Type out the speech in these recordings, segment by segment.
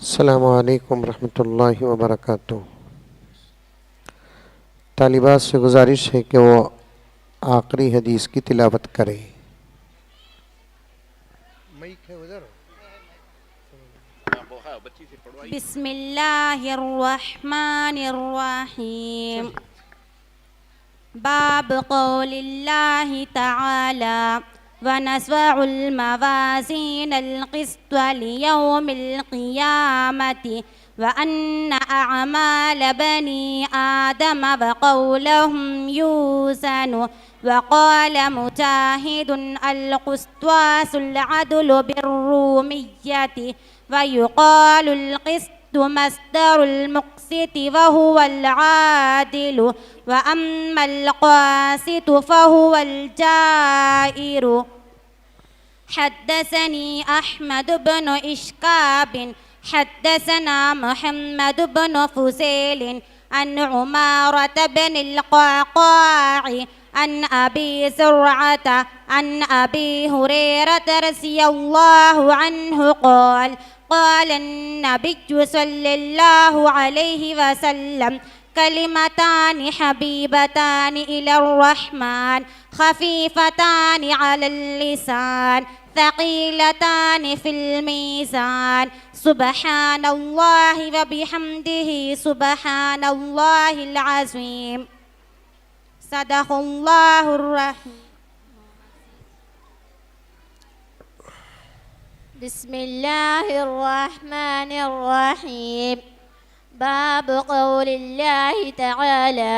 अस्सलामु अलैकुम रहमतुल्लाहि व बरकातुहू। तालिबात से गुजारिश है कि वो आखिरी हदीस की तिलावत करें। बिस्मिल्लाहिर्रहमानिर्रहीम। बाब क़ौलिल्लाहि तआला व नज़अुल मवाज़ीनल क़िस्त लियौमिल क़ियामति व अन्न अअमाल बनी आदम व क़ौलहुम यूज़नु व क़ाल मुजाहिदुन अल क़िस्तासुल अदलु बिर्रूमिय्यति व युक़ालुल क़िस्तु मस्दरुल मुक़्सिति व हुवल आदिलु व अम्मल क़ासितु फ़हुवल जाइरु। हद्दसनी अहमद बिन इश्काब हद्दसना मुहम्मद बिन फुज़ैल अन उमारत बिन अल-क़अक़ाअ अन अबी ज़ुरअत अन अबी हुरैरत रज़ियल्लाहु अन्हु क़ाल क़ाल अन्नबिय्यु सल्लल्लाहु अलैहि वसल्लम कलिमतानि हबीबतानि इलर्रहमान खफीफतानि अलल लिसान थक़ीलतानि फिल मीज़ान सुब्हानल्लाहि व बिहम्दिही सुब्हानल्लाहिल अज़ीम। सदक़ल्लाहुर रहीम। बिस्मिल्लाहिर्रहमानिर्रहीम। बाब क़ौलिल्लाहि तआला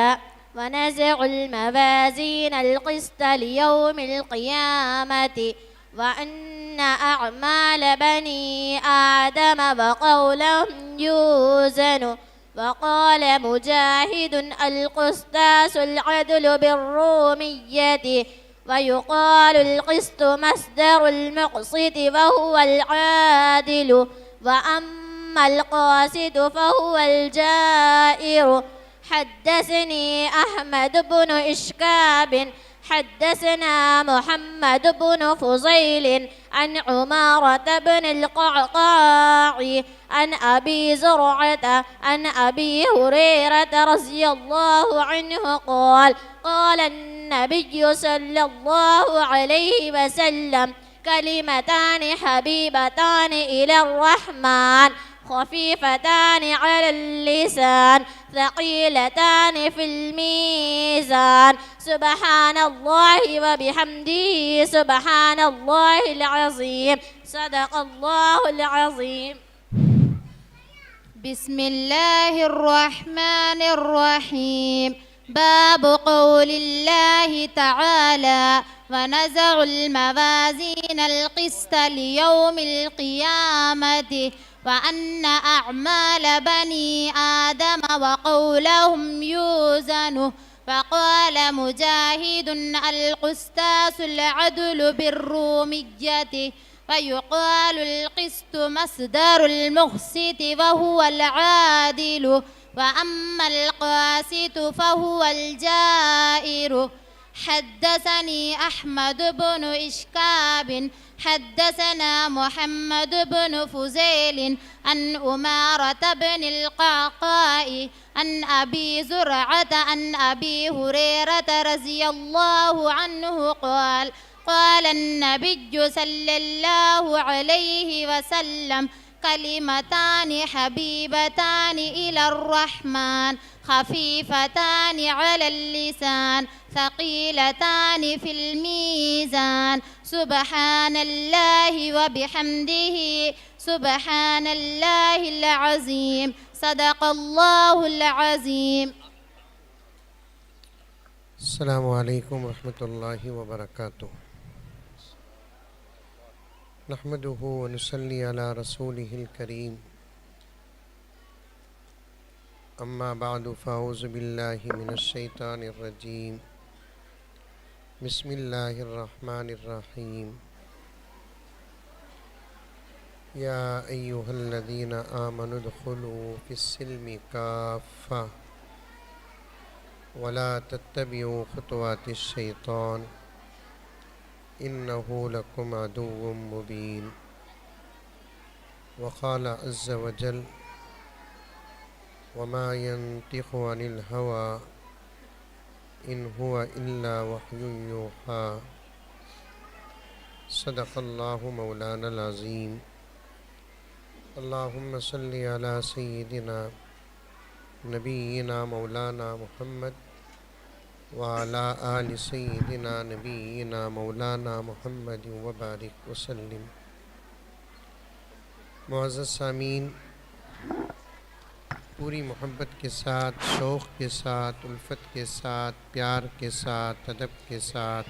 व नज़अुल मवाज़ीनल क़िस्त लियौमिल क़ियामति व अन्न अअमाल बनी आदम व क़ौलहुम यूज़नु व क़ाल मुजाहिदुन अल क़िस्तासुल अदलु बिर्रूमिय्यति व युक़ालुल क़िस्तु मस्दरुल मुक़्सिति व हुवल आदिलु व अम्मल क़ासितु फ़हुवल जाइरु। हद्दसनी अहमद बिन इश्काब हद्दसना मुहम्मद बिन फुज़ैल अन उमारत बिन अल-क़अक़ाअ अन अबी ज़ुरअत अन अबी हुरैरत रज़ियल्लाहु अन्हु क़ाल क़ाल अन्नबिय्यु सल्लल्लाहु अलैहि वसल्लम कलिमतानि हबीबतानि इलर्रहमान खफीफतानि अलल लिसान थक़ीलतानि फिल मीज़ान सुब्हानल्लाहि व बिहम्दिही सुब्हानल्लाहिल अज़ीम। सदक़ल्लाहुल अज़ीम। बिस्मिल्लाहिर्रहमानिर्रहीम। बाब क़ौलिल्लाहि तआला व नज़अुल मवाज़ीनल क़िस्त लियौमिल क़ियामति व अन्न अअमाल बनी आदम व क़ौलहुम यूज़नु व क़ाल मुजाहिदुन अल क़िस्तासुल अदलु बिर्रूमिय्यति व युक़ालुल क़िस्तु मस्दरुल मुक़्सिति व हुवल आदिलु व अम्मल क़ासितु फ़हुवल जाइरु। हद्दसनी अहमद बिन इश्काब हद्दसना मुहम्मद बिन फुज़ैल अन उमारत बिन अल-क़अक़ाअ अन अबी ज़ुरअत अन अबी हुरैरत रज़ियल्लाहु अन्हु क़ाल क़ाल अन्नबिय्यु सल्लल्लाहु अलैहि वसल्लम कलिमतानि हबीबतानि इलर्रहमान खफीफतानि अलल लिसान थक़ीलतानि फिल मीज़ान सुब्हानल्लाहि व बिहम्दिही सुब्हानल्लाहिल अज़ीम। सदक़ल्लाहुल अज़ीम। अस्सलामु अलैकुम रहमतुल्लाहि व बरकातुहू। नहमदुहु व नुसल्ली अला रसूलिहिल करीम। अम्मा बअदु फ़अऊज़ु बिल्लाहि मिनश शैतानिर रजीम। बिस्मिल्लाहिर्रहमानिर्रहीम। या अय्युहल्लज़ीना आमनु उदख़ुलू फ़िस्सिल्मि काफ़्फ़ा वला तत्तबिऊ ख़ुतवातिश शैतान इन्नहु लकुम अदुव्वुम मुबीन। वक़ाल अज़्ज़ वजल वमा यंतिक़ु अनिल हवा इन हुवा इल्ला वह्युन यूहा सदक़ल्लाहु मौलानल अज़ीम। अल्लाहुम्मा सल्लि अला सय्यिदिना नबीना मौलाना मुहम्मद व अला आलि सय्यिदिना नबीना मौलाना मुहम्मद व बारिक वसल्लिम। मुअज़्ज़ज़ सामीन, पूरी मोहब्बत के साथ, शौक़ के साथ, उल्फत के साथ, प्यार के साथ, अदब के साथ,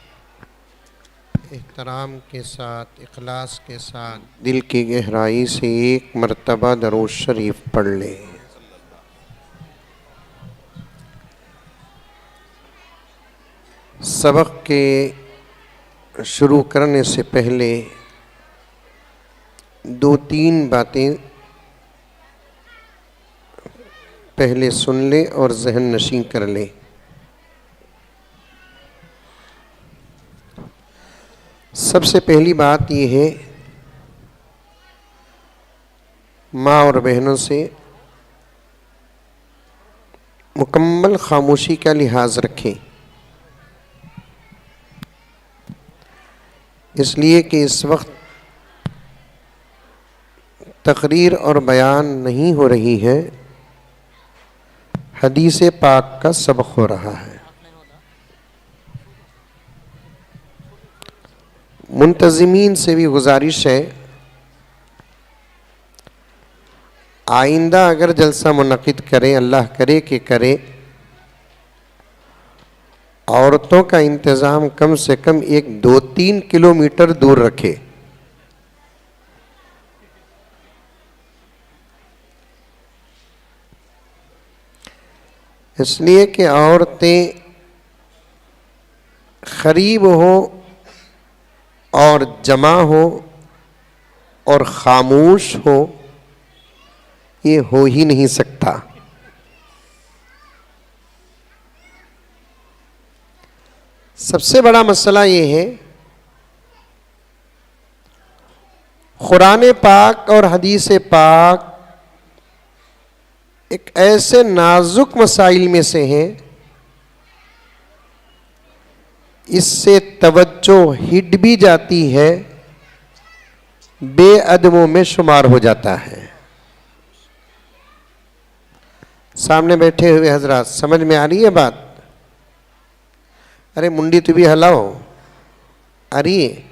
एहतराम के साथ, इखलास के साथ दिल की गहराई से एक मर्तबा दरूद शरीफ पढ़ लें। सबक के शुरू करने से पहले दो तीन बातें पहले सुन ले और जहन नशीं कर ले। सबसे पहली बात यह है, माँ और बहनों से मुकम्मल खामोशी का लिहाज रखें, इसलिए कि इस वक्त तकरीर और बयान नहीं हो रही है, हदीस पाक का सबक हो रहा है। मुंतज़िमीन से भी गुजारिश है, आइंदा अगर जलसा मुनक़िद करें, अल्लाह करे कि करे, औरतों का इंतज़ाम कम से कम 1-2-3 किलोमीटर दूर रखे। इसलिए कि औरतें करीब हो और जमा हो और खामोश हो, ये हो ही नहीं सकता। सबसे बड़ा मसला ये है, कुरान पाक और हदीस पाक एक ऐसे नाजुक मसाइल में से हैं, इससे तवज्जो हिट भी जाती है, बेअदबों में शुमार हो जाता है। सामने बैठे हुए हजरात, समझ में आ रही है बात? अरे मुंडी तो भी हलाओ, आ रही है?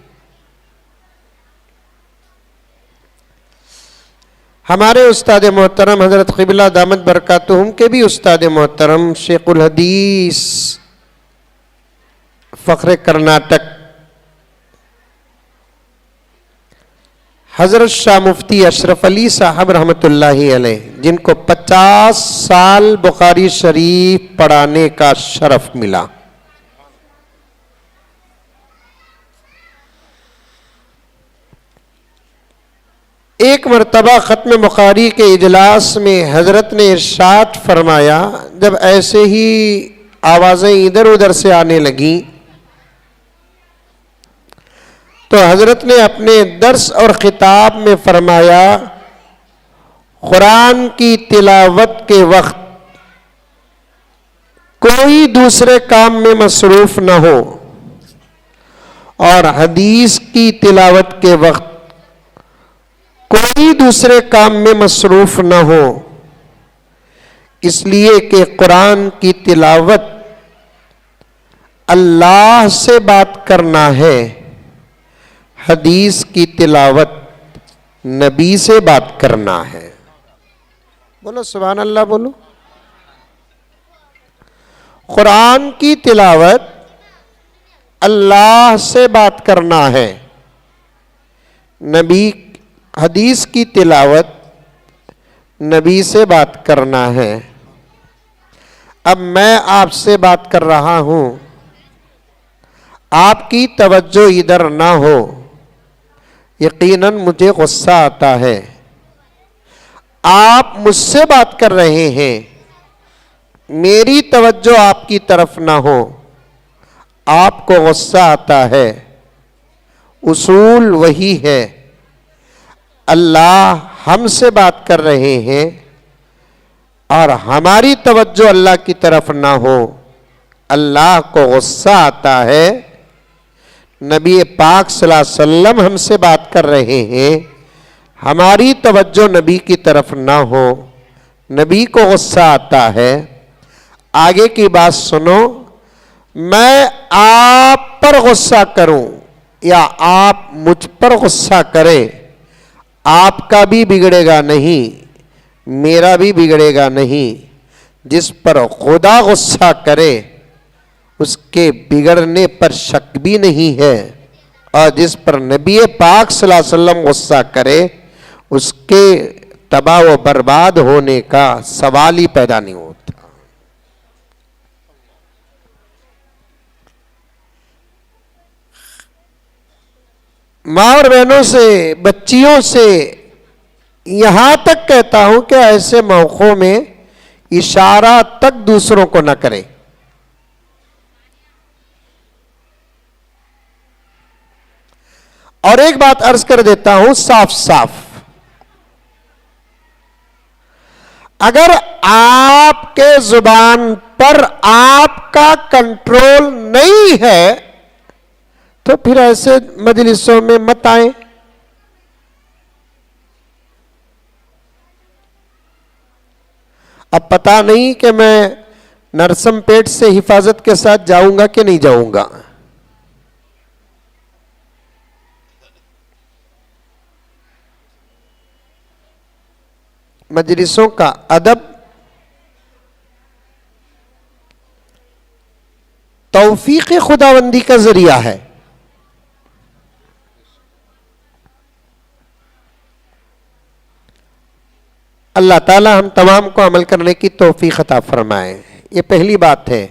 हमारे उस्ताद मोहतरम हज़रत क़िबला दामत बरकातुहुम के भी उस्ताद मोहतरम शेखुल हदीस फ़ख्र कर्नाटक हज़रत शाह मुफ्ती अशरफ अली साहब रहमतुल्लाहि अलैह, जिनको 50 साल बुखारी शरीफ पढ़ाने का शरफ मिला, एक मरतबा ख़त्म बुखारी के इजलास में हज़रत ने इरशाद फरमाया, जब ऐसे ही आवाज़ें इधर उधर से आने लगीं तो हज़रत ने अपने दर्स और ख़िताब में फरमाया, कुरान की तिलावत के वक्त कोई दूसरे काम में मसरूफ़ न हो और हदीस की तिलावत के वक्त कोई दूसरे काम में मसरूफ़ न हो, इसलिए कि कुरान की तिलावत अल्लाह से बात करना है, हदीस की तिलावत नबी से बात करना है। बोलो सुभान अल्लाह बोलो। कुरान की तिलावत अल्लाह से बात करना है, नबी हदीस की तिलावत नबी से बात करना है। अब मैं आपसे बात कर रहा हूं, आपकी तवज्जो इधर ना हो, यकीनन मुझे गुस्सा आता है। आप मुझसे बात कर रहे हैं, मेरी तवज्जो आपकी तरफ ना हो, आपको गुस्सा आता है। उसूल वही है, अल्लाह हमसे बात कर रहे हैं और हमारी तवज्जो अल्लाह की तरफ ना हो, अल्लाह को गुस्सा आता है। नबी पाक सल्लल्लाहु अलैहि वसल्लम हमसे बात कर रहे हैं, हमारी तवज्जो नबी की तरफ ना हो, नबी को गुस्सा आता है। आगे की बात सुनो, मैं आप पर गुस्सा करूं या आप मुझ पर गुस्सा करें, आपका भी बिगड़ेगा नहीं, मेरा भी बिगड़ेगा नहीं। जिस पर खुदा गुस्सा करे उसके बिगड़ने पर शक भी नहीं है, और जिस पर नबी पाक सल्लल्लाहु अलैहि वसल्लम गुस्सा करे उसके तबाह व बर्बाद होने का सवाल ही पैदा नहीं होता। माँ और बहनों से, बच्चियों से यहां तक कहता हूं कि ऐसे मौकों में इशारा तक दूसरों को न करें। और एक बात अर्ज कर देता हूं साफ साफ, अगर आपके जुबान पर आपका कंट्रोल नहीं है तो फिर ऐसे मजलिसों में मत आए। अब पता नहीं कि मैं नरसमपेट से हिफाजत के साथ जाऊंगा कि नहीं जाऊंगा। मजलिसों का अदब तौफीक खुदावंदी का जरिया है। अल्लाह ताला हम तमाम को अमल करने की तौफीक अता फरमाए। ये पहली बात है।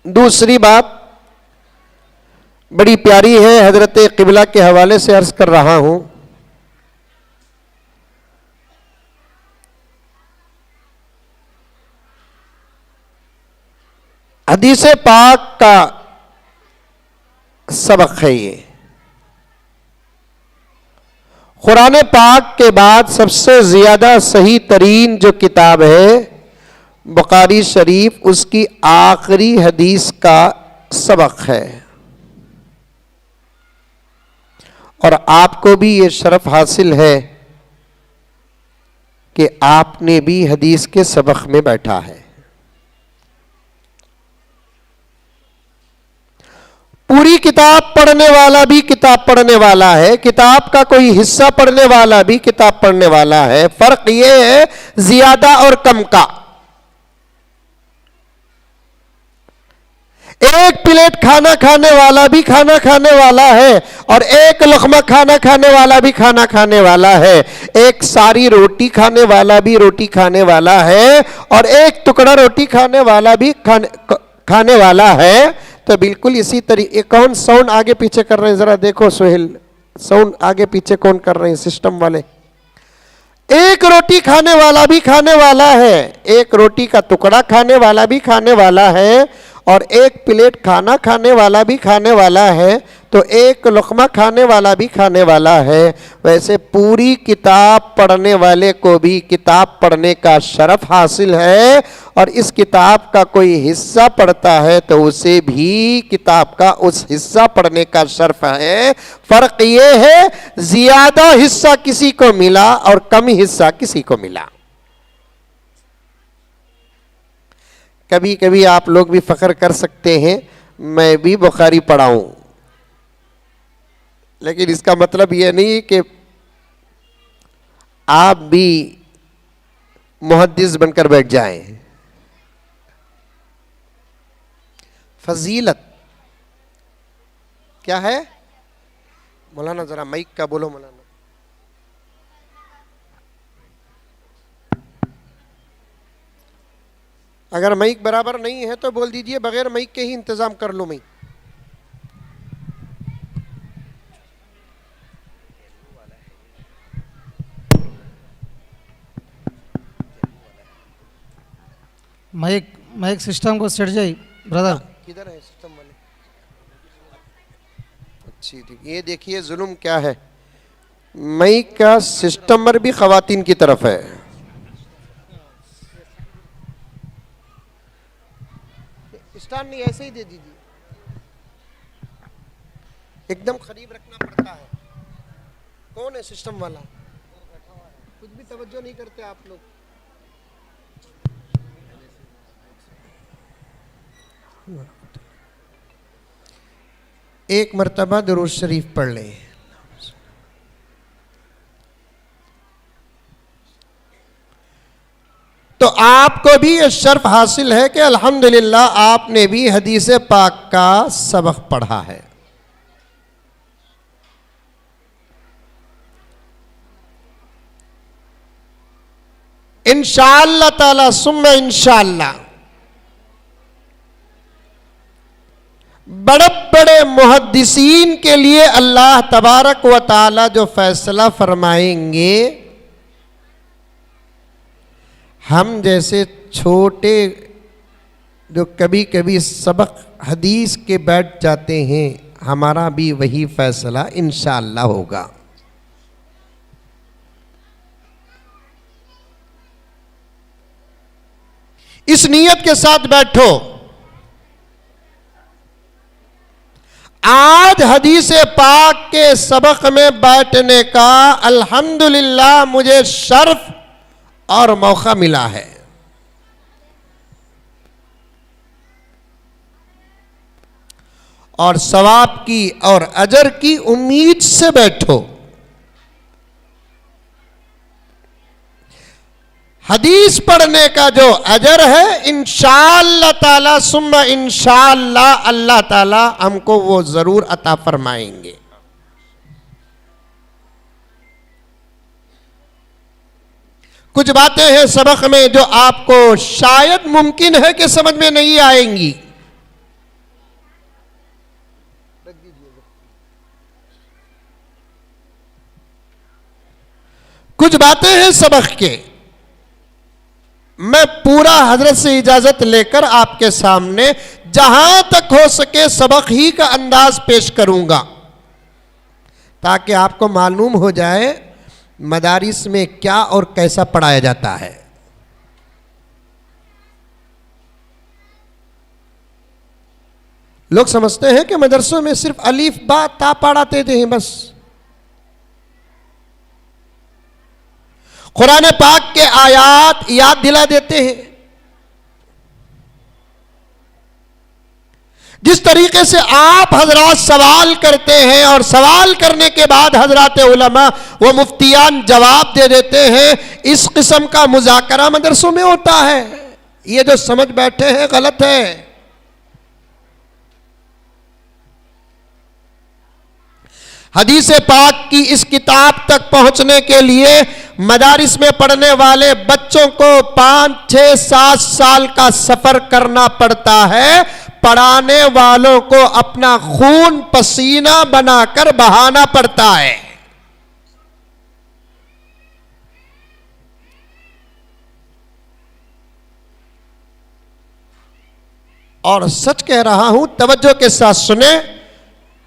दूसरी बात बड़ी प्यारी है, हजरत क़िबला के हवाले से अर्ज कर रहा हूं। हदीस पाक का सबक है ये। कुरान पाक के बाद सबसे ज्यादा सही तरीन जो किताब है बुखारी शरीफ, उसकी आखिरी हदीस का सबक है। और आपको भी ये शरफ हासिल है कि आपने भी हदीस के सबक में बैठा है। पूरी किताब पढ़ने वाला भी किताब पढ़ने वाला है, किताब का कोई हिस्सा पढ़ने वाला भी किताब पढ़ने वाला है। फर्क यह है ज्यादा और कम का। एक प्लेट खाना खाने वाला भी खाना खाने वाला है और एक लुक़मा खाना खाने वाला भी खाना खाने वाला है। एक सारी रोटी खाने वाला भी रोटी खाने वाला है और एक टुकड़ा रोटी खाने वाला भी खाने वाला है। तो बिल्कुल इसी तरीके, कौन साउंड आगे पीछे कर रहे हैं जरा देखो सोहेल, साउंड आगे पीछे कौन कर रहे हैं सिस्टम वाले। एक रोटी खाने वाला भी खाने वाला है, एक रोटी का टुकड़ा खाने वाला भी खाने वाला है और एक प्लेट खाना खाने वाला भी खाने वाला है, तो एक लुक़मा खाने वाला भी खाने वाला है। वैसे पूरी किताब पढ़ने वाले को भी किताब पढ़ने का शरफ हासिल है और इस किताब का कोई हिस्सा पढ़ता है तो उसे भी किताब का उस हिस्सा पढ़ने का शरफ है। फर्क ये है ज्यादा हिस्सा किसी को मिला और कम हिस्सा किसी को मिला। कभी कभी आप लोग भी फख्र कर सकते हैं मैं भी बुखारी पढ़ा हूं, लेकिन इसका मतलब यह नहीं कि आप भी मुहद्दिस बनकर बैठ जाएं। फजीलत क्या है मौलाना, जरा माइक का बोलो मौलाना। अगर माइक बराबर नहीं है तो बोल दीजिए, बगैर माइक के ही इंतजाम कर लो। माइक सिस्टम को सेट जाए ब्रदर। किधर है सिस्टम वाले? अच्छी, ये देखिए जुल्म क्या है। मई का सितंबर भी खवातीन की तरफ है। स्टार नहीं, ऐसे ही दे दीजिए, एकदम करीब रखना पड़ता है। कौन है सिस्टम वाला? कुछ भी तवज्जो नहीं करते आप लोग। एक मर्तबा दुरूद शरीफ पढ़ लें। तो आपको भी ये शर्फ हासिल है कि अल्हम्दुलिल्लाह आपने भी हदीस पाक का सबक पढ़ा है। इंशाअल्लाह ताला सुम्मा इंशाअल्लाह बड़े बड़े मुहद्दिसीन के लिए अल्लाह तबारक व ताला जो फैसला फरमाएंगे, हम जैसे छोटे जो कभी कभी सबक हदीस के बैठ जाते हैं, हमारा भी वही फैसला इंशाअल्लाह होगा। इस नीयत के साथ बैठो। आज हदीस पाक के सबक में बैठने का अल्हम्दुलिल्लाह मुझे शर्फ और मौका मिला है। और सवाब की और अजर की उम्मीद से बैठो। हदीस पढ़ने का जो अजर है, इंशाअल्लाह ताला सुम्मा इंशाअल्लाह अल्लाह ताला हमको वो जरूर अता फरमाएंगे। कुछ बातें हैं सबक में जो आपको शायद मुमकिन है कि समझ में नहीं आएंगी। कुछ बातें हैं सबक के, मैं पूरा हजरत से इजाजत लेकर आपके सामने जहां तक हो सके सबक ही का अंदाज पेश करूंगा, ताकि आपको मालूम हो जाए मदारिस में क्या और कैसा पढ़ाया जाता है। लोग समझते हैं कि मदरसों में सिर्फ अलीफ बा ता पढ़ाते थे बस। कुरान पाक के आयात याद दिला देते हैं। जिस तरीके से आप हजरात सवाल करते हैं और सवाल करने के बाद हजरात उलमा व मुफ्तियान जवाब दे देते हैं, इस किस्म का मुज़ाकरा मदरसों में होता है। ये जो समझ बैठे हैं गलत है। हदीस पाक की इस किताब तक पहुंचने के लिए मदारिस में पढ़ने वाले बच्चों को 5, 6, 7 साल का सफर करना पड़ता है। पढ़ाने वालों को अपना खून पसीना बनाकर बहाना पड़ता है। और सच कह रहा हूं, तवज्जो के साथ सुने,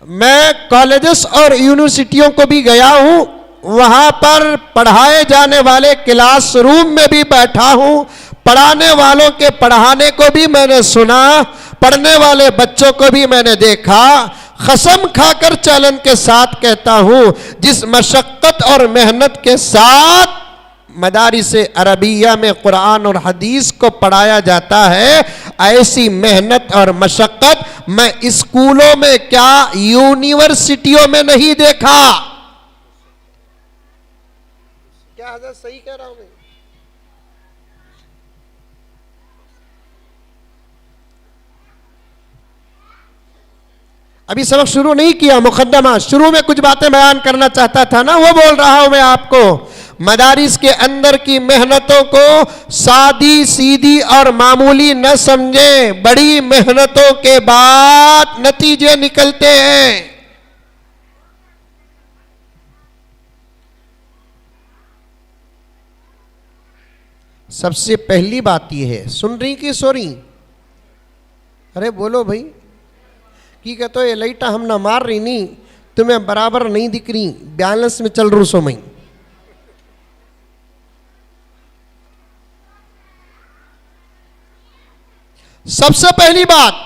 मैं कॉलेजेस और यूनिवर्सिटियों को भी गया हूं, वहां पर पढ़ाए जाने वाले क्लास रूम में भी बैठा हूं, पढ़ाने वालों के पढ़ाने को भी मैंने सुना, पढ़ने वाले बच्चों को भी मैंने देखा। कसम खाकर चैलेंज के साथ कहता हूं, जिस मशक्कत और मेहनत के साथ मदारिस अरबिया में कुरान और हदीस को पढ़ाया जाता है, ऐसी मेहनत और मशक्कत मैं स्कूलों में क्या यूनिवर्सिटियों में नहीं देखा। क्या हज़रत सही कह रहा हूं मैं? अभी सबक शुरू नहीं किया, मुकद्दमा शुरू में कुछ बातें बयान करना चाहता था ना, वो बोल रहा हूं मैं आपको। मदारिस के अंदर की मेहनतों को सादी सीधी और मामूली न समझे, बड़ी मेहनतों के बाद नतीजे निकलते हैं। सबसे पहली बात यह है, सुन रही कि सो रही? अरे बोलो भाई, की कहते ये लाइटा हम ना मार रही नहीं तुम्हें बराबर नहीं दिख रही, बैलेंस में चल रू सो मई। सबसे पहली बात,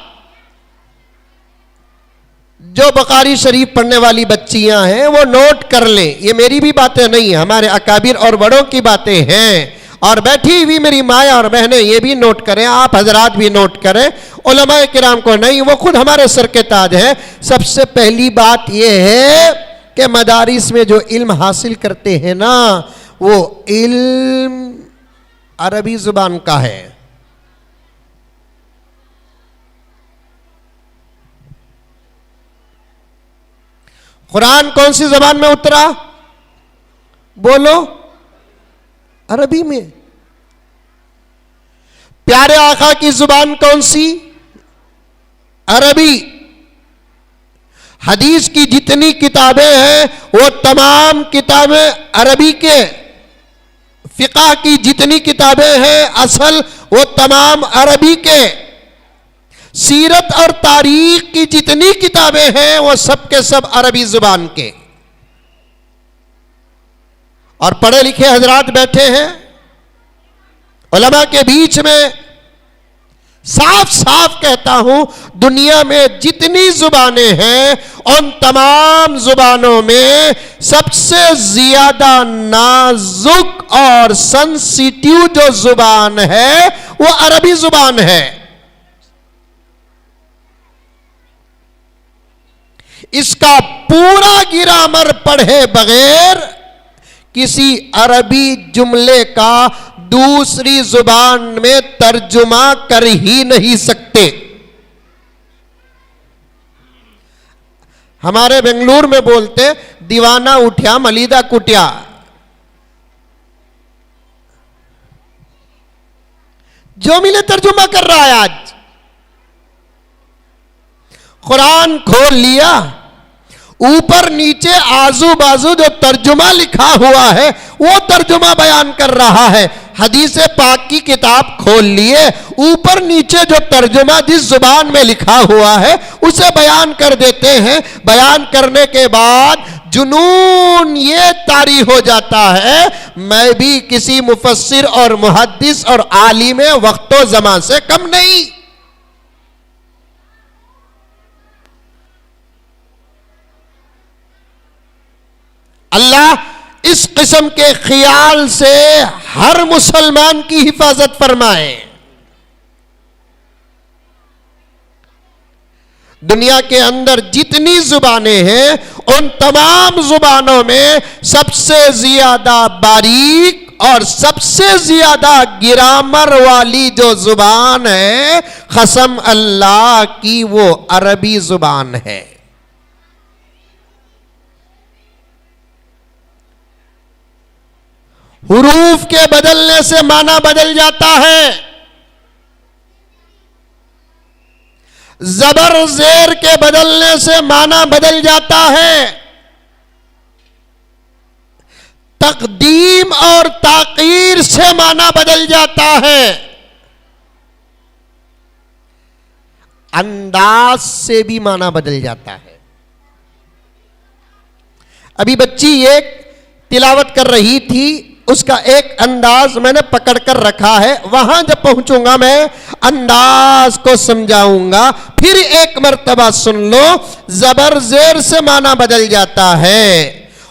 जो बुखारी शरीफ पढ़ने वाली बच्चियां हैं वो नोट कर लें, ये मेरी भी बातें नहीं, हमारे अकाबिर और बड़ों की बातें हैं, और बैठी हुई मेरी माया और बहनें ये भी नोट करें, आप हजरात भी नोट करें, उलमाए किराम को नहीं, वो खुद हमारे सर के ताज हैं। सबसे पहली बात ये है कि मदारिस में जो इल्म हासिल करते हैं ना, वो इल्म अरबी जुबान का है। कुरान कौन सी जबान में उतरा? बोलो, अरबी में। प्यारे आका की जुबान कौन सी? अरबी। हदीस की जितनी किताबें हैं वो तमाम किताबें अरबी के, फिक़ह की जितनी किताबें हैं असल वो तमाम अरबी के, सीरत और तारीख की जितनी किताबें हैं वो सब के सब अरबी जुबान के। और पढ़े लिखे हजरात बैठे हैं, उलमा के बीच में साफ साफ कहता हूं, दुनिया में जितनी जुबानें हैं उन तमाम जुबानों में सबसे ज्यादा नाजुक और सेंसिटिव जो जुबान है वो अरबी जुबान है। इसका पूरा ग्रामर पढ़े बगैर किसी अरबी जुमले का दूसरी जुबान में तर्जुमा कर ही नहीं सकते। हमारे बेंगलुरु में बोलते दीवाना उठ्या मलीदा कुटिया। जो मिले तर्जुमा कर रहा है। आज कुरान खोल लिया, ऊपर नीचे आजू बाजू जो तर्जुमा लिखा हुआ है वो तर्जुमा बयान कर रहा है। हदीस पाक की किताब खोल लिए, ऊपर नीचे जो तर्जुमा जिस जुबान में लिखा हुआ है उसे बयान कर देते हैं। बयान करने के बाद जुनून ये तारी हो जाता है, मैं भी किसी मुफस्सिर और मुहद्दिस और आलिम वक्तो ज़मान से कम नहीं। अल्लाह इस किस्म के ख्याल से हर मुसलमान की हिफाजत फरमाए। दुनिया के अंदर जितनी जुबानें हैं उन तमाम जुबानों में सबसे ज्यादा बारीक और सबसे ज्यादा ग्रामर वाली जो जुबान है, कसम अल्लाह की, वो अरबी जुबान है। हुरूफ के बदलने से माना बदल जाता है। जबर जेर के बदलने से माना बदल जाता है। तकदीम और ताकीर से माना बदल जाता है। अंदाज से भी माना बदल जाता है। अभी बच्ची एक तिलावत कर रही थी, उसका एक अंदाज मैंने पकड़ कर रखा है, वहां जब पहुंचूंगा मैं अंदाज को समझाऊंगा। फिर एक मर्तबा सुन लो, जबर जेर से माना बदल जाता है,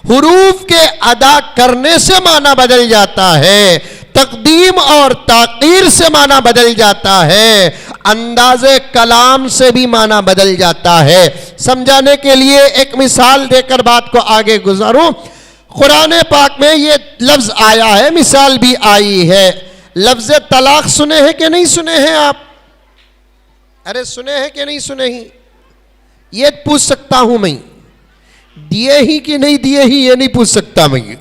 हुरूफ के अदा करने से माना बदल जाता है, तकदीम और ताकीर से माना बदल जाता है, अंदाज़े कलाम से भी माना बदल जाता है। समझाने के लिए एक मिसाल देकर बात को आगे गुजारूं। कुरान पाक में ये लफ्ज आया है, मिसाल भी आई है। लफ्ज तलाक सुने हैं कि नहीं सुने हैं आप? अरे सुने हैं कि नहीं सुने ही? ये पूछ सकता हूं मैं, दिए ही कि नहीं दिए ही ये नहीं पूछ सकता मैं।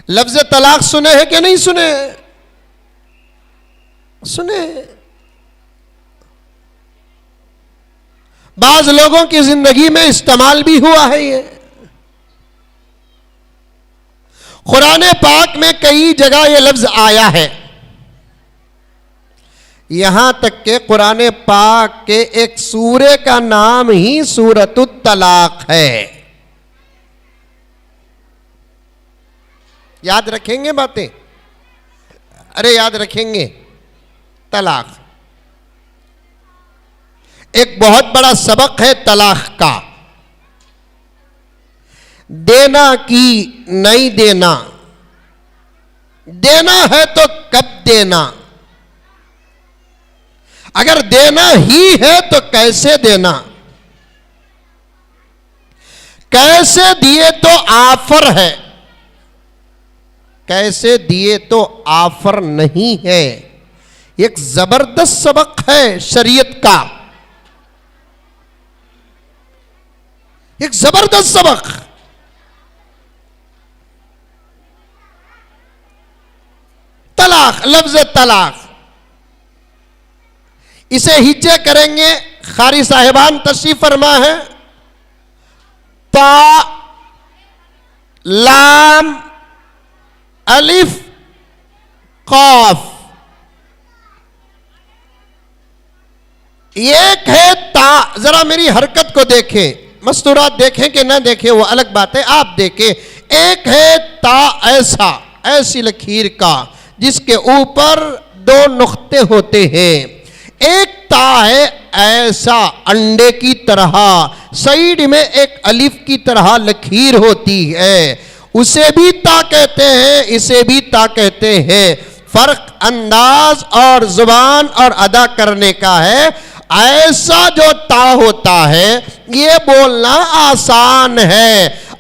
लफ्ज तलाक सुने हैं कि नहीं सुने? सुने। बाज लोगों की जिंदगी में इस्तेमाल भी हुआ है ये। कुरान पाक में कई जगह ये लफ्ज आया है। यहां तक के कुरान पाक के एक सूरे का नाम ही सूरतुत तलाक है। याद रखेंगे बातें? अरे याद रखेंगे। तलाक एक बहुत बड़ा सबक है तलाक का। देना कि नहीं देना, देना है तो कब देना, अगर देना ही है तो कैसे देना, कैसे दिए तो ऑफर है, कैसे दिए तो ऑफर नहीं है। एक जबरदस्त सबक है शरीयत का, एक जबरदस्त सबक। तलाक, लफ्ज तलाक, इसे हिज्जे करेंगे। खारी साहिबान तशरीफ फरमा है। ता लाम अलिफ कौफ, एक है ता। जरा मेरी हरकत को देखें, मस्तूरात देखें कि ना देखें वो अलग बात है, आप देखें। एक है ता ऐसा, ऐसी लकीर का जिसके ऊपर दो नुक्ते होते हैं। एक ता है ऐसा अंडे की तरह, साइड में एक अलिफ की तरह लकीर होती है, उसे भी ता कहते हैं, इसे भी ता कहते हैं। फर्क अंदाज और जुबान और अदा करने का है। ऐसा जो ता होता है ये बोलना आसान है,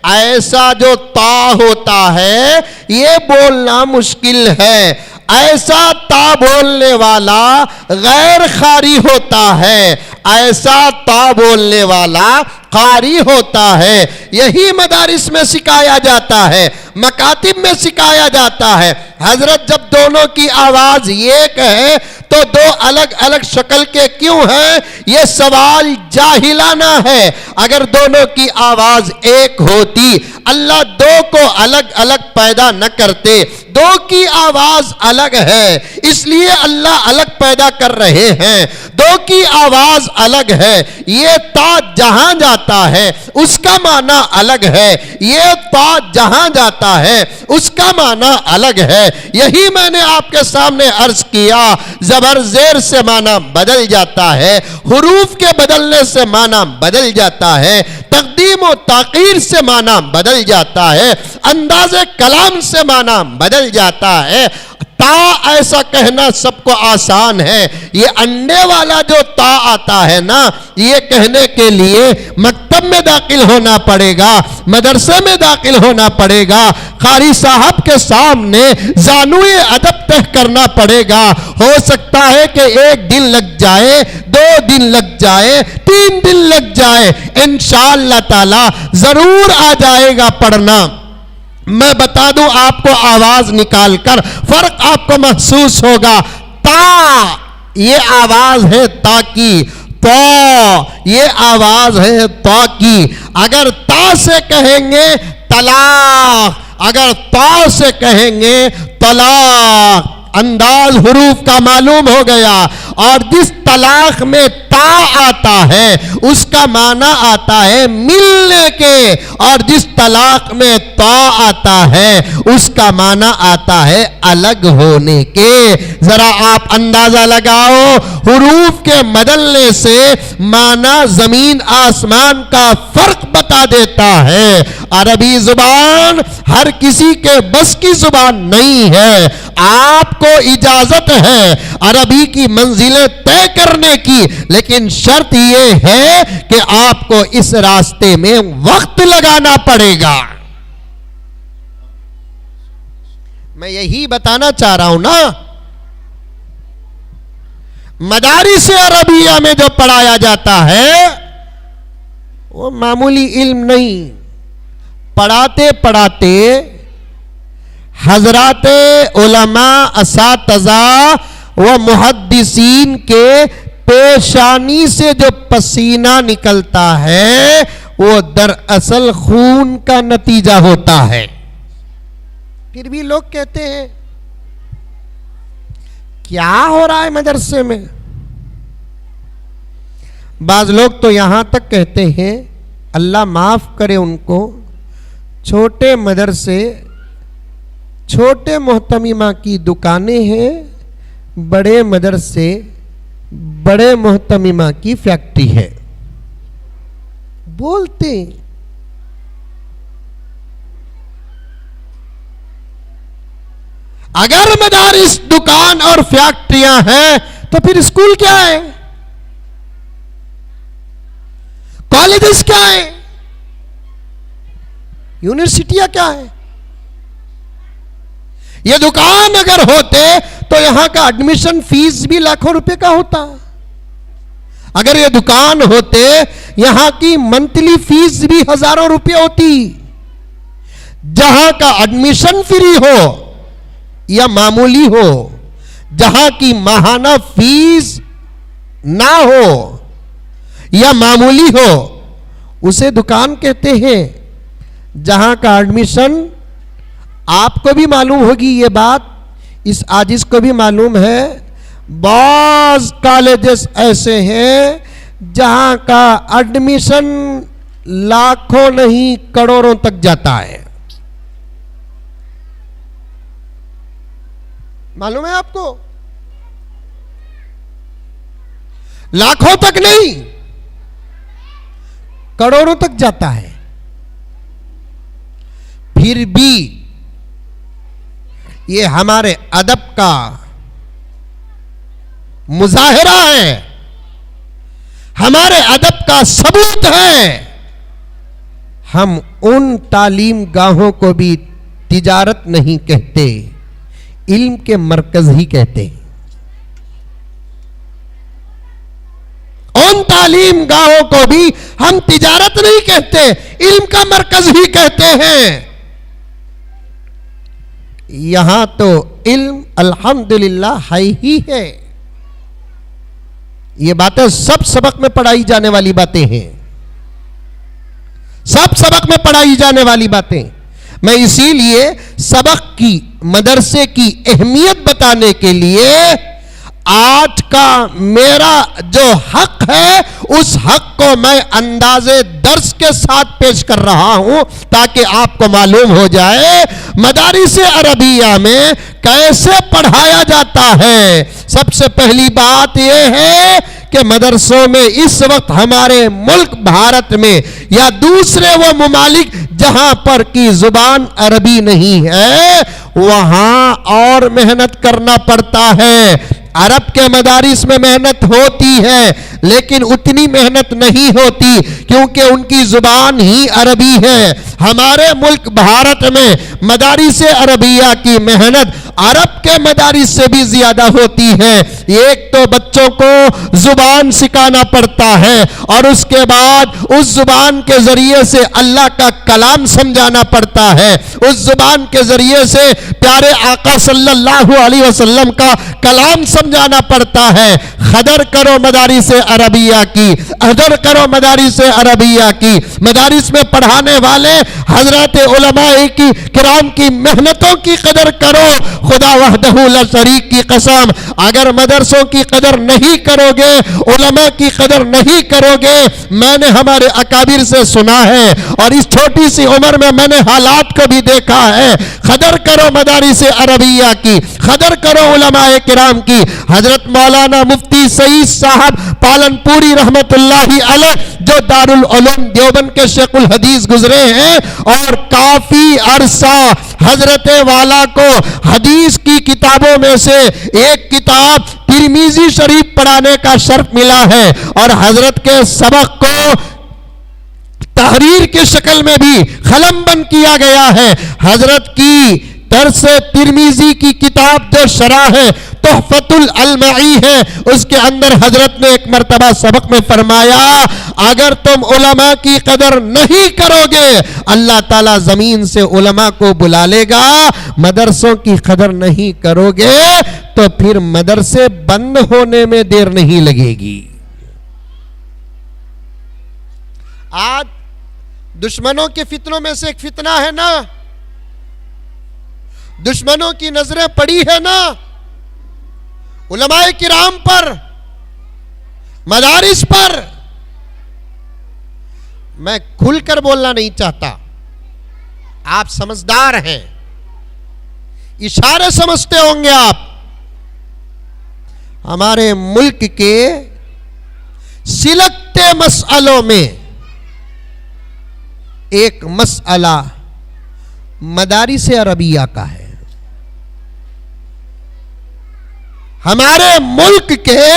ऐसा जो ता होता है ये बोलना मुश्किल है। ऐसा ता बोलने वाला गैर खारी होता है, ऐसा ता बोलने वाला कारी होता है। यही मदारिस में सिखाया जाता है, मकातिब में सिखाया जाता है। हजरत जब दोनों की आवाज एक है तो दो अलग अलग शक्ल के क्यों हैं, यह सवाल जाहिलाना है। अगर दोनों की आवाज एक होती, अल्लाह दो को अलग अलग पैदा न करते। दो की आवाज अलग है इसलिए अल्लाह अलग पैदा कर रहे हैं, दो की आवाज अलग है। ये ता जहां जाता है उसका माना अलग है, ये ता जहां जाता है उसका माना अलग है। यही मैंने आपके सामने अर्ज किया, जबर जेर से माना बदल जाता है, हुरूफ के बदलने से माना बदल जाता है, तकदीम और ताकीर से माना बदल जाता है, अंदाज़े कलाम से माना बदल जाता है। ता ऐसा कहना सबको आसान है, ये अंडे वाला जो ता आता है ना, ये कहने के लिए मकतब में दाखिल होना पड़ेगा, मदरसे में दाखिल होना पड़ेगा, कारी साहब के सामने जानुए अदब तय करना पड़ेगा। हो सकता है कि एक दिन लग जाए, 2 दिन लग जाए, 3 दिन लग जाए, इंशाअल्लाह ताला जरूर आ जाएगा पढ़ना। मैं बता दूं आपको आवाज निकाल कर, फर्क आपको महसूस होगा। ता ये आवाज है ता की, तो ये आवाज है ता की। अगर ता से कहेंगे तलाक, अगर ता से कहेंगे तलाक, अंदाज हुरूफ का मालूम हो गया। और जिस तलाक में ता आता है उसका माना आता है मिलने के, और जिस तलाक में ता आता है उसका माना आता है अलग होने के। जरा आप अंदाजा लगाओ, हुरूफ के बदलने से माना जमीन आसमान का फर्क बता देता है। अरबी जुबान हर किसी के बस की जुबान नहीं है, आपको इजाजत है अरबी की मंजिलें तय करने की, लेकिन शर्त यह है कि आपको इस रास्ते में वक्त लगाना पड़ेगा। मैं यही बताना चाह रहा हूं ना, मदारिस अरबिया में जो पढ़ाया जाता है वो मामूली इल्म नहीं। पढ़ाते पढ़ाते हजरात उलमा असातिज़ा व मुहद्दिसीन के पेशानी से जो पसीना निकलता है वो दरअसल खून का नतीजा होता है। फिर भी लोग कहते हैं क्या हो रहा है मदरसे में। बाज लोग तो यहां तक कहते हैं, अल्लाह माफ करे उनको, छोटे मदरसे, छोटे मोहतमिमा की दुकानें हैं, बड़े मदरसे, बड़े मोहतमिमा की फैक्ट्री है। बोलते अगर मदारिस, दुकान और फैक्ट्रियां हैं तो फिर स्कूल क्या है, कॉलेजेस क्या है, यूनिवर्सिटियां क्या है। ये दुकान अगर होते तो यहां का एडमिशन फीस भी लाखों रुपए का होता। अगर ये दुकान होते यहां की मंथली फीस भी हजारों रुपए होती। जहां का एडमिशन फ्री हो या मामूली हो, जहां की माहाना फीस ना हो या मामूली हो, उसे दुकान कहते हैं। जहां का एडमिशन, आपको भी मालूम होगी ये बात, इस आजिज को भी मालूम है, बहुत कॉलेजेस ऐसे हैं जहां का एडमिशन लाखों नहीं करोड़ों तक जाता है। मालूम है आपको, लाखों तक नहीं करोड़ों तक जाता है। फिर भी ये हमारे अदब का मुजाहिरा है, हमारे अदब का सबूत है। हम उन तालीम गाहों को भी तिजारत नहीं कहते, इल्म के मरकज ही कहते हैं। उन तालीम गाहों को भी हम तिजारत नहीं कहते, इल्म का मरकज ही कहते हैं। यहां तो इल्म अल्हम्दुलिल्लाह है ही है। ये बातें सब सबक में पढ़ाई जाने वाली बातें हैं, सब सबक में पढ़ाई जाने वाली बातें। मैं इसीलिए सबक की, मदरसे की अहमियत बताने के लिए आज का मेरा जो हक है, उस हक को मैं अंदाजे दर्स के साथ पेश कर रहा हूं, ताकि आपको मालूम हो जाए मदारिस अरबिया में कैसे पढ़ाया जाता है। सबसे पहली बात यह है कि मदरसों में इस वक्त हमारे मुल्क भारत में या दूसरे वो ममालिक जहां पर की जुबान अरबी नहीं है, वहां और मेहनत करना पड़ता है। अरब के मदारिस में मेहनत होती है, लेकिन उतनी मेहनत नहीं होती, क्योंकि उनकी जुबान ही अरबी है। हमारे मुल्क भारत में मदारिस अरबिया की मेहनत अरब के मदारिस से भी ज्यादा होती है। एक तो बच्चों को जुबान सिखाना पड़ता है, और उसके बाद उस जुबान के जरिए से अल्लाह का कलाम समझाना पड़ता है। उस जुबान के जरिए से प्यारे आका सल्लल्लाहु अलैहि वसल्लम का कलाम समझाना पड़ता है। कदर करो मदारिस अरबिया की, कदर करो मदारिस अरबिया की। मदारिस में पढ़ाने वाले हजरत उलमाए की किराम की मेहनतों की कदर करो। खुदा वहदहू ला शरीक की कसम, अगर मदरसों की कदर नहीं करोगे, उलमा की कदर नहीं करोगे, मैंने हमारे अकाबिर से सुना है और इस छोटी सी उम्र में मैंने हालात को भी देखा है। कदर करो मदारिस अरबिया की, कदर करो उलमाए किराम की। हजरत मौलाना मुफ्ती सईद साहब पालनपुरी रहमतुल्लाहि अलैह, जो दारुल उलूम देवबंद के शेखुल हदीस गुजरे हैं, और काफी अरसा हजरत वाला को हदीस की किताबों में से एक किताब तिरमिजी शरीफ पढ़ाने का शर्फ मिला है, और हजरत के सबक को तहरीर की शक्ल में भी कलमबंद किया गया है। हजरत की दर्स तिरमिजी की किताब जो शरह है तोहफतुल अलमाई है, उसके अंदर हजरत ने एक मर्तबा सबक में फरमाया, अगर तुम उलमा की कदर नहीं करोगे, अल्लाह ताला जमीन से उलमा को बुला लेगा। मदरसों की कदर नहीं करोगे तो फिर मदरसे बंद होने में देर नहीं लगेगी। आज दुश्मनों के फितनों में से एक फितना है ना, दुश्मनों की नजरें पड़ी है ना, उलमाए किराम पर, मदारिस पर मैं खुलकर बोलना नहीं चाहता, आप समझदार हैं, इशारे समझते होंगे आप। हमारे मुल्क के सिलकते मसअलों में एक मसअला मदारिस अरबिया का है। हमारे मुल्क के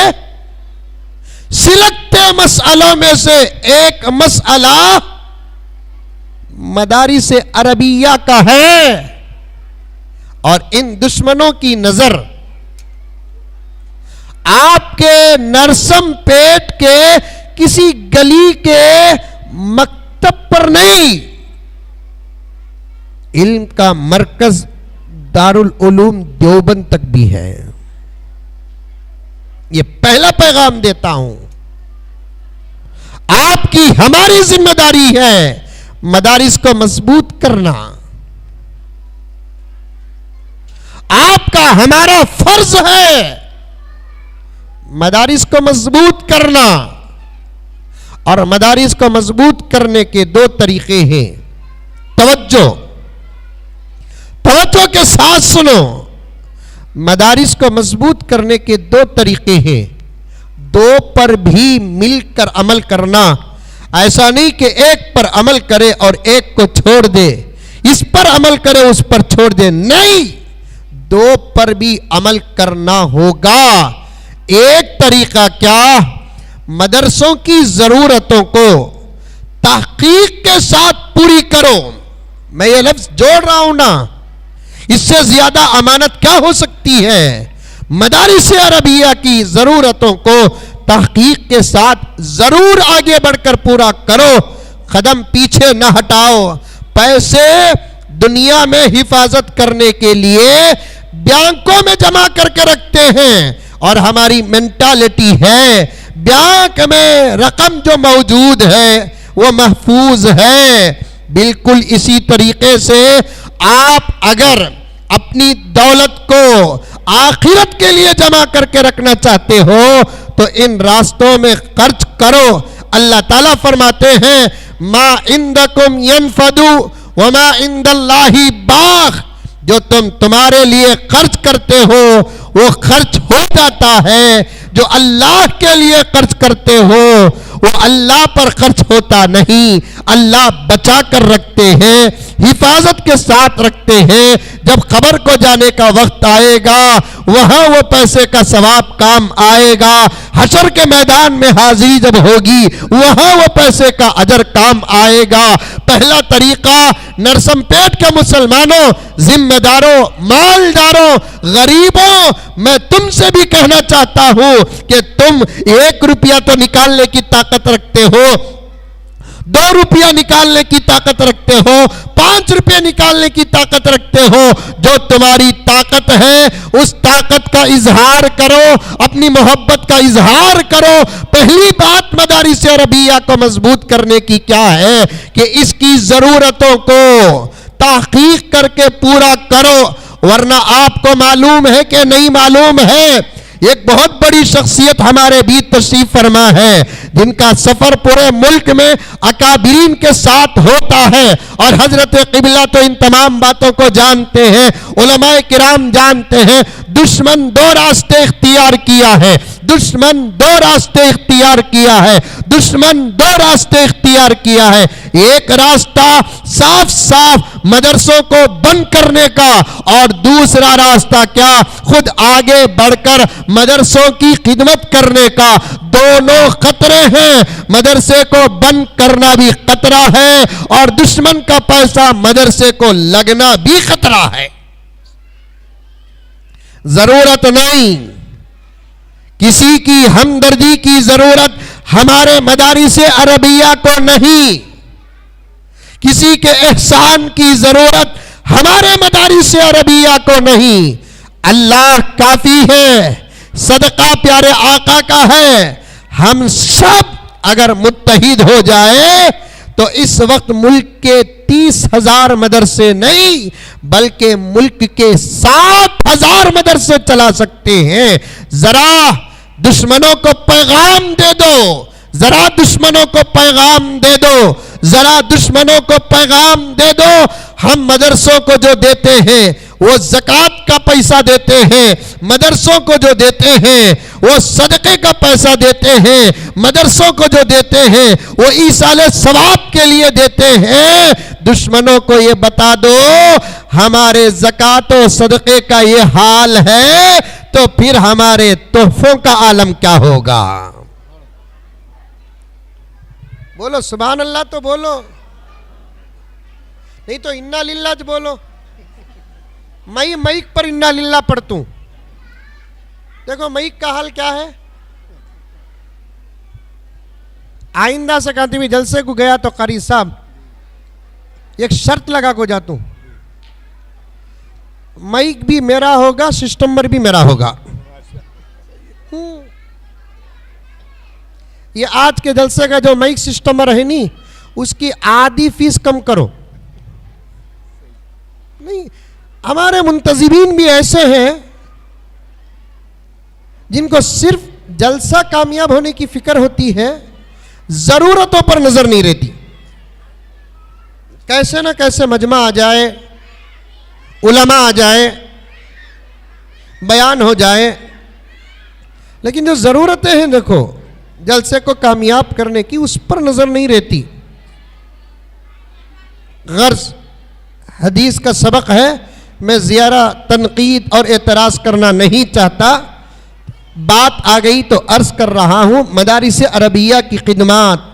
सिलकते मसअलों में से एक मसअला मदारिस अरबिया का है, और इन दुश्मनों की नजर आपके नरसम पेट के किसी गली के मकतब पर नहीं, इल्म का मरकज दारुल उलूम देवबंद तक भी है। ये पहला पैगाम देता हूं, आपकी हमारी जिम्मेदारी है मदारिस को मजबूत करना, आपका हमारा फर्ज है मदारिस को मजबूत करना। और मदारिस को मजबूत करने के दो तरीके हैं। तवज्जो के साथ सुनो, मदारिस को मजबूत करने के दो तरीके हैं, दो पर भी मिलकर अमल करना। ऐसा नहीं कि एक पर अमल करे और एक को छोड़ दे, इस पर अमल करे उस पर छोड़ दे, नहीं, दो पर भी अमल करना होगा। एक तरीका क्या, मदरसों की जरूरतों को तहकीक के साथ पूरी करो। मैं ये लफ्ज जोड़ रहा हूं ना, इससे ज्यादा अमानत क्या हो सकती है। मदारिस अरबिया की जरूरतों को तहकीक के साथ जरूर आगे बढ़कर पूरा करो, कदम पीछे न हटाओ। पैसे दुनिया में हिफाजत करने के लिए बैंकों में जमा करके रखते हैं, और हमारी मेंटालिटी है बैंक में रकम जो मौजूद है वो महफूज है। बिल्कुल इसी तरीके से आप अगर अपनी दौलत को आखिरत के लिए जमा करके रखना चाहते हो तो इन रास्तों में खर्च करो। अल्लाह ताला फरमाते हैं मा इंदकुम यनफदु व मा इंदल्लाहि बाग, जो तुम तुम्हारे लिए खर्च करते हो वो खर्च हो जाता है, जो अल्लाह के लिए खर्च करते हो वो अल्लाह पर खर्च होता नहीं। अल्लाह बचा कर रखते हैं, हिफाजत के साथ रखते हैं। जब कब्र को जाने का वक्त आएगा वहां वो पैसे का सवाब काम आएगा। हशर के मैदान में हाजिरी जब होगी वहां वो पैसे का अजर काम आएगा। पहला तरीका, नरसमपेट के मुसलमानों, जिम्मेदारों, मालदारों, गरीबों, मैं तुमसे भी कहना चाहता हूं कि तुम 1 रुपया तो निकालने की ताकत रखते हो, 2 रुपया निकालने की ताकत रखते हो, 5 रुपये निकालने की ताकत रखते हो। जो तुम्हारी ताकत है उस ताकत का इजहार करो, अपनी मोहब्बत का इजहार करो। पहली बात मदारिस अरबिया को मजबूत करने की क्या है कि इसकी जरूरतों को तहकीक करके पूरा करो, वरना आपको मालूम है कि नहीं मालूम है, एक बहुत बड़ी शख्सियत हमारे बीच तशरीफ फरमा है जिनका सफर पूरे मुल्क में अकाबिरीन के साथ होता है, और हजरत क़िबला तो इन तमाम बातों को जानते हैं, उलमाए किराम जानते हैं। दुश्मन 2 रास्ते इख्तियार किया है, दुश्मन 2 रास्ते इख्तियार किया है, दुश्मन 2 रास्ते इख्तियार किया है। एक रास्ता साफ साफ मदरसों को बंद करने का, और दूसरा रास्ता क्या, खुद आगे बढ़कर मदरसों की खिदमत करने का। दोनों खतरे हैं, मदरसे को बंद करना भी खतरा है और दुश्मन का पैसा मदरसे को लगना भी खतरा है। जरूरत नहीं, किसी की हमदर्दी की जरूरत हमारे मदारिस अरबिया को नहीं, किसी के एहसान की जरूरत हमारे मदारिस अरबिया को नहीं। अल्लाह काफी है, सदका प्यारे आका का है। हम सब अगर मुत्तहिद हो जाए तो इस वक्त मुल्क के 30,000 मदरसे नहीं बल्कि मुल्क के 7,000 मदरसे चला सकते हैं। जरा दुश्मनों को पैगाम दे दो, जरा दुश्मनों को पैगाम दे दो, जरा दुश्मनों को पैगाम दे दो। हम मदरसों को जो देते हैं वो ज़कात का पैसा देते हैं, मदरसों को जो देते हैं वो सदक़े का पैसा देते हैं, मदरसों को जो देते हैं वो ईसाले सवाब के लिए देते हैं। दुश्मनों को ये बता दो हमारे ज़कात और सदक़े का ये हाल है तो फिर हमारे तोहफों का आलम क्या होगा। बोलो सुभान अल्लाह तो बोलो, नहीं तो इन्ना लिल्लाह बोलो। मैं माइक पर इन्ना लिल्लाह पढ़तू। देखो माइक का हाल क्या है। आइंदा से कहती मैं जलसे को गया तो कारी साहब एक शर्त लगा को जातू, माइक भी मेरा होगा, सिस्टम भी मेरा होगा। ये आज के जलसे का जो माइक सिस्टम है नी उसकी आधी फीस कम करो। नहीं, हमारे मुंतजिबीन भी ऐसे हैं जिनको सिर्फ जलसा कामयाब होने की फिक्र होती है, जरूरतों पर नजर नहीं रहती। कैसे ना कैसे मजमा आ जाए, उलमा आ जाए, बयान हो जाए, लेकिन जो जरूरतें हैं देखो जलसे को कामयाब करने की उस पर नजर नहीं रहती। गर्ज हदीस का सबक है, मैं ज़ियारा तनकीद और एतराज़ करना नहीं चाहता, बात आ गई तो अर्ज़ कर रहा हूँ। मदारिस अरबिया की खिदमात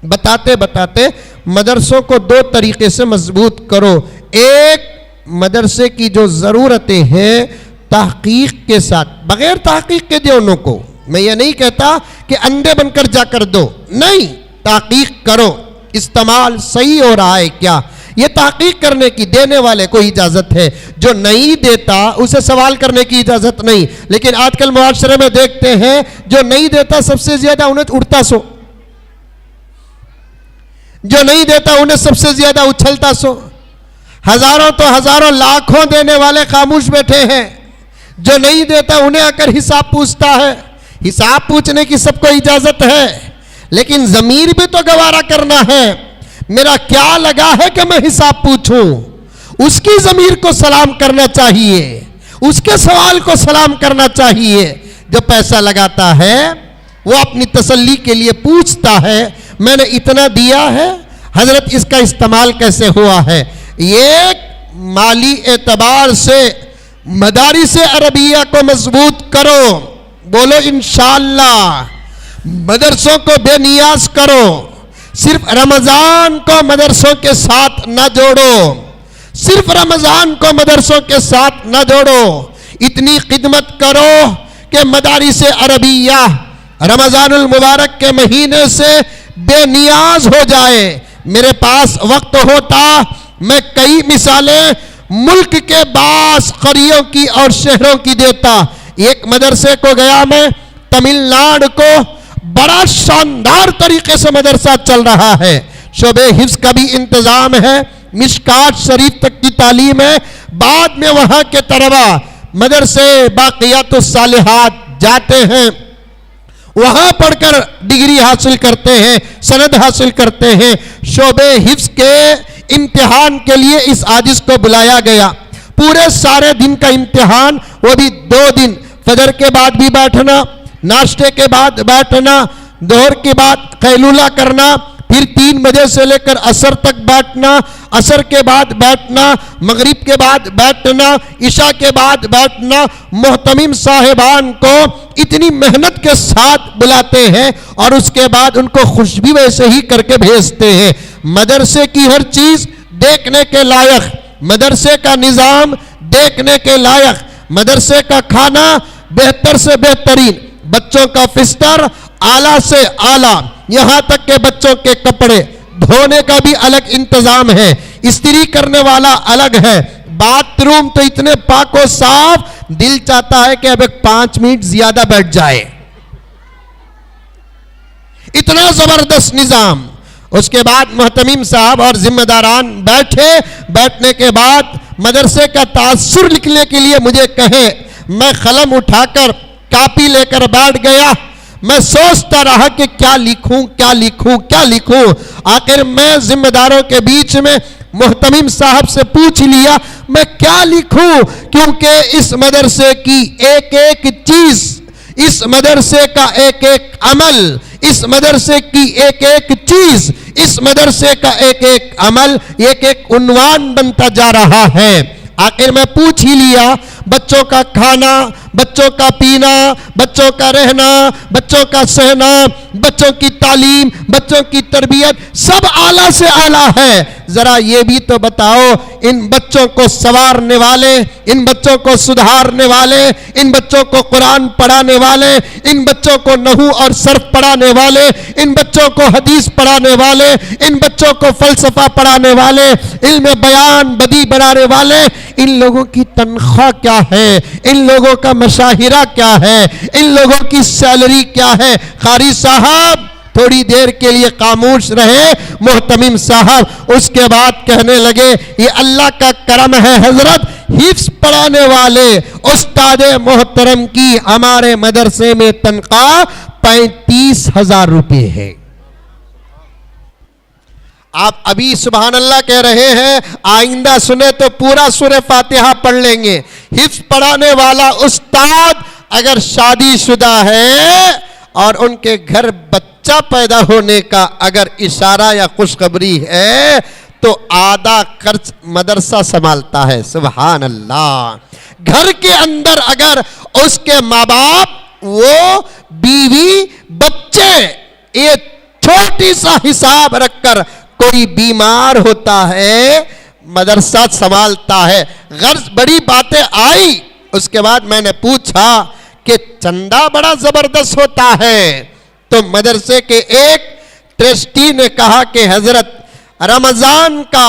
बताते बताते मदरसों को दो तरीक़े से मजबूत करो। एक, मदरसे की जो ज़रूरतें हैं तहक़ीक़ के साथ, बग़ैर तहक़ीक़ के दे उन्हों को। मैं ये नहीं कहता कि अंधे बनकर जाकर दो, नहीं, तहक़ीक़ करो, इस्तेमाल सही हो रहा है क्या, ये तहक़ीक़ करने की देने वाले को इजाज़त है। जो नहीं देता उसे सवाल करने की इजाज़त नहीं। लेकिन आजकल मुआशरे में देखते हैं जो नहीं देता सबसे ज़्यादा उन्हें उड़ता सो, जो नहीं देता उन्हें सबसे ज़्यादा उछलता सो। हज़ारों तो हज़ारों लाखों देने वाले खामोश बैठे हैं, जो नहीं देता उन्हें आकर हिसाब पूछता है। हिसाब पूछने की सबको इजाज़त है, लेकिन ज़मीर भी तो गवारा करना है। मेरा क्या लगा है कि मैं हिसाब पूछूं, उसकी ज़मीर को सलाम करना चाहिए, उसके सवाल को सलाम करना चाहिए। जो पैसा लगाता है वो अपनी तसल्ली के लिए पूछता है मैंने इतना दिया है, हजरत इसका इस्तेमाल कैसे हुआ है। ये माली एतबार से मदारिस अरबिया को मजबूत करो। बोलो इंशाअल्लाह। मदरसों को बेनियाज करो, सिर्फ रमजान को मदरसों के साथ न जोड़ो, सिर्फ रमजान को मदरसों के साथ न जोड़ो। इतनी खिदमत करो कि मदारिस अरबिया रमजानुल मुबारक के महीने से बेनियाज हो जाए। मेरे पास वक्त होता मैं कई मिसालें मुल्क के बास करियों की और शहरों की देता। एक मदरसे को गया मैं, तमिलनाडु को, बड़ा शानदार तरीके से मदरसा चल रहा है, शोबे हिफ्ज का भी इंतजाम है, मिशकात शरीफ तक की तालीम है। बाद में वहां के तलबा मदरसे बाक़ियातुस सालिहात जाते हैं, वहां पढ़कर डिग्री हासिल करते हैं, सनद हासिल करते हैं। शोबे हिफ्ज के इम्तिहान के लिए इस आजिज को बुलाया गया। पूरे सारे दिन का इम्तिहान, वो भी 2 दिन, फजर के बाद भी बैठना, नाश्ते के बाद बैठना, दोहर के बाद कैलूला करना, फिर 3 बजे से लेकर असर तक बैठना, असर के बाद बैठना, मगरिब के बाद बैठना, इशा के बाद बैठना। मोहतमिम साहिबान को इतनी मेहनत के साथ बुलाते हैं और उसके बाद उनको खुश भी वैसे ही करके भेजते हैं। मदरसे की हर चीज देखने के लायक, मदरसे का निज़ाम देखने के लायक, मदरसे का खाना बेहतर से बेहतरीन, बच्चों का फिस्टर आला से आला, यहां तक के बच्चों के कपड़े धोने का भी अलग इंतजाम है, इस्त्री करने वाला अलग है, बाथरूम तो इतने पाको साफ, दिल चाहता है कि अब एक 5 मिनट ज्यादा बैठ जाए। इतना जबरदस्त निजाम। उसके बाद मोहतमीम साहब और जिम्मेदारान बैठे। बैठने के बाद मदरसे का तासुर लिखने के लिए मुझे कहे। मैं कलम उठाकर कापी लेकर बैठ गया। मैं सोचता रहा कि क्या लिखूं क्या लिखूं क्या लिखूं। आखिर मैं जिम्मेदारों के बीच में मोहतमीम साहब से पूछ लिया मैं क्या लिखूं, क्योंकि इस मदरसे की एक एक चीज, इस मदरसे का एक एक अमल, इस मदरसे की एक एक चीज, इस मदरसे का एक एक अमल, एक एक उन्वान बनता जा रहा है। आखिर मैं पूछ ही लिया, बच्चों का खाना, बच्चों का पीना, बच्चों का रहना, बच्चों का सहना, बच्चों की तालीम, बच्चों की तरबियत सब आला से आला है। जरा ये भी तो बताओ, इन बच्चों को संवारने वाले, इन बच्चों को सुधारने वाले, इन बच्चों को कुरान पढ़ाने वाले, इन बच्चों को नहू और सर्फ पढ़ाने वाले, इन बच्चों को हदीस पढ़ाने वाले, इन बच्चों को फलसफा पढ़ाने वाले, इल्म बयान बदी बनाने वाले, इन लोगों की तनख्वाह क्या है, इन लोगों का मशाहिरा क्या है, इन लोगों की सैलरी क्या है। कारी साहब थोड़ी देर के लिए खामोश रहे। मोहतमीम साहब उसके बाद कहने लगे ये अल्लाह का करम है हजरत, हिफ्स पढ़ाने वाले उस्ताद मोहतरम की हमारे मदरसे में तनख्वाह 35,000 रुपए है। आप अभी सुभान अल्लाह कह रहे हैं, आइंदा सुने तो पूरा सूरह फातिहा पढ़ लेंगे। हिफ्स पढ़ाने वाला उस्ताद अगर शादीशुदा है और उनके घर बच्चा पैदा होने का अगर इशारा या खुशखबरी है तो आधा खर्च मदरसा संभालता है। सुभान अल्लाह। घर के अंदर अगर उसके माँ बाप, वो बीवी, बच्चे, ये छोटी सा हिसाब रखकर कोई बीमार होता है, मदरसा संभालता है। गर्ज बड़ी बातें आई। उसके बाद मैंने पूछा कि चंदा बड़ा जबरदस्त होता है, तो मदरसे के एक ट्रस्टी ने कहा कि हजरत रमजान का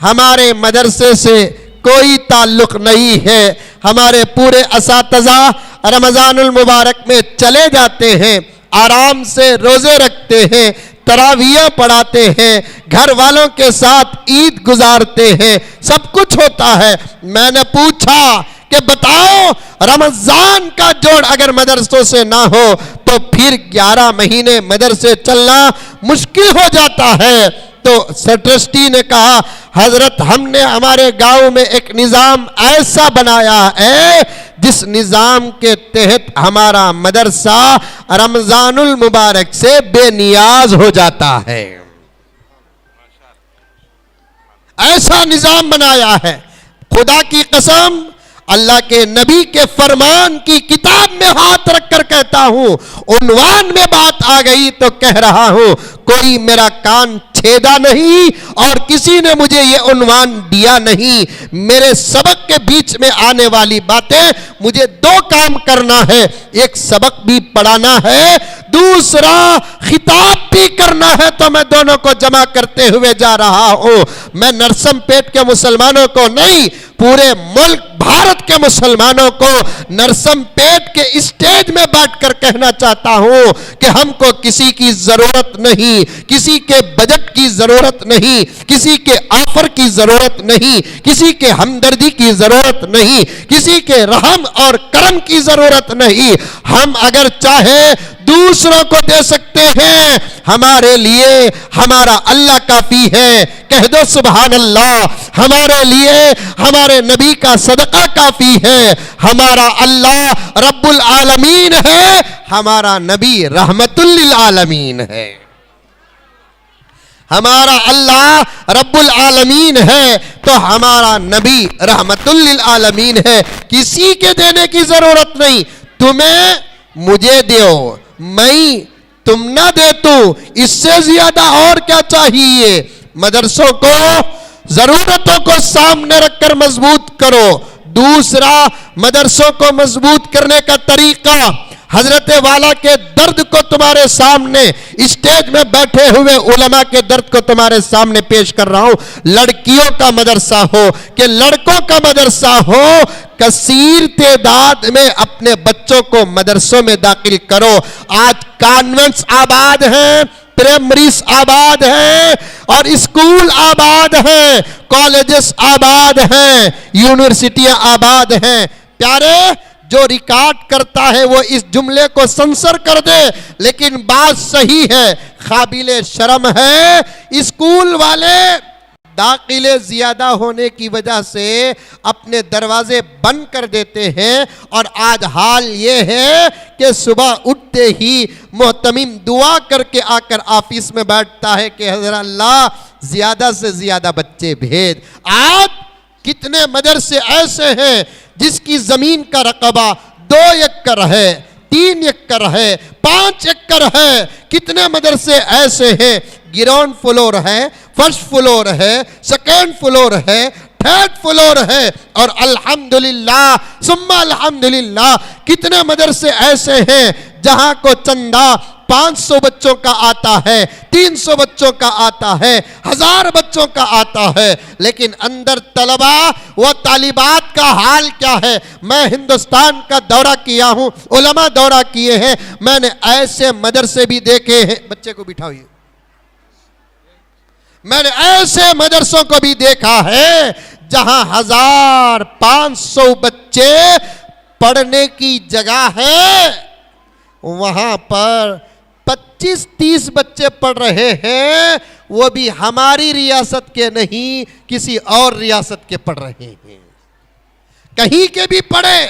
हमारे मदरसे से कोई ताल्लुक नहीं है। हमारे पूरे असातिज़ा रमजानुल मुबारक में चले जाते हैं, आराम से रोजे रखते हैं, तरावियाँ पढ़ाते हैं, घर वालों के साथ ईद गुजारते हैं, सब कुछ होता है। मैंने पूछा कि बताओ रमजान का जोड़ अगर मदरसों से ना हो तो फिर 11 महीने मदरसे चलना मुश्किल हो जाता है। तो ट्रस्टी ने कहा हजरत हमने हमारे गांव में एक निज़ाम ऐसा बनाया है जिस निज़ाम के तहत हमारा मदरसा रमजानुल मुबारक से बेनियाज हो जाता है। ऐसा निज़ाम बनाया है। खुदा की कसम, अल्लाह के नबी के फरमान की किताब में हाथ रखकर कहता हूं, उन्वान में बात आ गई तो कह रहा हूं, कोई मेरा कान छेदा नहीं और किसी ने मुझे ये उन्वान दिया नहीं। मेरे सबक के बीच में आने वाली बातें, मुझे 2 काम करना है, एक सबक भी पढ़ाना है, दूसरा खिताब भी करना है। तो मैं दोनों को जमा करते हुए जा रहा हूं। मैं नरसमपेट के मुसलमानों को नहीं, पूरे मुल्क भारत के मुसलमानों को नरसमपेट के स्टेज में बैठकर कहना चाहता हूं कि हमको किसी की जरूरत नहीं, किसी के बजट की जरूरत नहीं, किसी के ऑफर की जरूरत नहीं, किसी के हमदर्दी की जरूरत नहीं, किसी के रहम और करम की जरूरत नहीं। हम अगर चाहे दूसरों को दे सकते हैं, हमारे लिए हमारा अल्लाह काफी है। कह दो सुभान अल्लाह। हमारे लिए हमारे नबी का सदका काफी है। हमारा अल्लाह रब्बुल आलमीन है, हमारा नबी रहमतुल लिल आलमीन है। हमारा अल्लाह रब्बुल आलमीन है तो हमारा नबी रहमतुल लिल आलमीन है। किसी के देने की जरूरत नहीं। तुम्हें मुझे दो, मैं तुम ना दे तू, इससे ज्यादा और क्या चाहिए। मदरसों को जरूरतों को सामने रखकर मजबूत करो। दूसरा, मदरसों को मजबूत करने का तरीका, हजरत वाला के दर्द को तुम्हारे सामने स्टेज में बैठे हुए उलमा के दर्द को तुम्हारे सामने पेश कर रहा हूं। लड़कियों का मदरसा हो कि लड़कों का मदरसा हो, कसीर तादाद में अपने बच्चों को मदरसों में दाखिल करो। आज कॉन्वेंट्स आबाद हैं, प्राइमरीज आबाद हैं और स्कूल आबाद हैं, कॉलेजेस आबाद हैं, यूनिवर्सिटियां आबाद हैं। प्यारे, जो रिकॉर्ड करता है वो इस जुमले को सेंसर कर दे, लेकिन बात सही है, काबिले शर्म है। स्कूल वाले दाखिले ज्यादा होने की वजह से अपने दरवाजे बंद कर देते हैं और आज हाल ये है कि सुबह उठते ही मोहतमिम दुआ करके आकर ऑफिस में बैठता है कि हज़रत अल्लाह ज्यादा से ज्यादा बच्चे भेज। आज कितने मदरसे ऐसे हैं जिसकी जमीन का रकबा 2 एकड़ है, 3 एकड़ है, 5 एकड़ है। कितने मदरसे ऐसे हैं ग्राउंड फ्लोर है, फर्स्ट फ्लोर है, सेकेंड फ्लोर है, थर्ड फ्लोर है और अल्हम्दुलिल्लाह सुम्मा अल्हम्दुलिल्लाह कितने मदरसे ऐसे हैं जहां को चंदा 500 बच्चों का आता है, 300 बच्चों का आता है, 1000 बच्चों का आता है, लेकिन अंदर तलबा व तालिबात का हाल क्या है। मैं हिंदुस्तान का दौरा किया हूं, उलमा दौरा किए हैं, मैंने ऐसे मदरसे भी देखे हैं। बच्चे को बिठाइए। मैंने ऐसे मदरसों को भी देखा है जहां 1500 बच्चे पढ़ने की जगह है, वहां पर 25-30 बच्चे पढ़ रहे हैं, वो भी हमारी रियासत के नहीं किसी और रियासत के पढ़ रहे हैं। कहीं के भी पढ़े,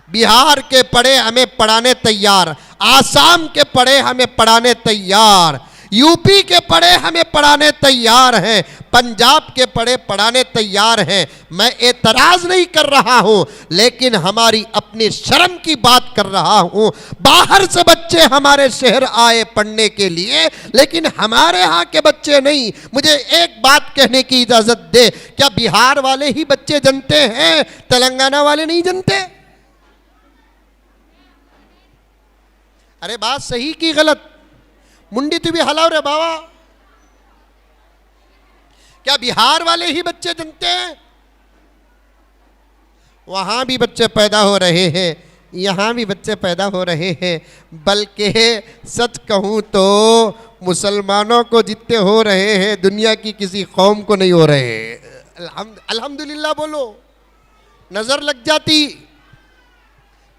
बिहार के पढ़े हमें पढ़ाने तैयार, आसाम के पढ़े हमें पढ़ाने तैयार, यूपी के पढ़े हमें पढ़ाने तैयार हैं, पंजाब के पढ़े पढ़ाने तैयार हैं। मैं एतराज नहीं कर रहा हूं, लेकिन हमारी अपनी शर्म की बात कर रहा हूं। बाहर से बच्चे हमारे शहर आए पढ़ने के लिए, लेकिन हमारे यहाँ के बच्चे नहीं। मुझे एक बात कहने की इजाजत दे, क्या बिहार वाले ही बच्चे जनते हैं, तेलंगाना वाले नहीं जनते? अरे बात सही की गलत? मुंडी तू भी हलाओ रे बाबा। क्या बिहार वाले ही बच्चे जनते हैं? वहां भी बच्चे पैदा हो रहे हैं, यहां भी बच्चे पैदा हो रहे हैं, बल्कि सच कहूं तो मुसलमानों को जितने हो रहे हैं दुनिया की किसी कौम को नहीं हो रहे। अल्हम्दुलिल्लाह बोलो, नजर लग जाती।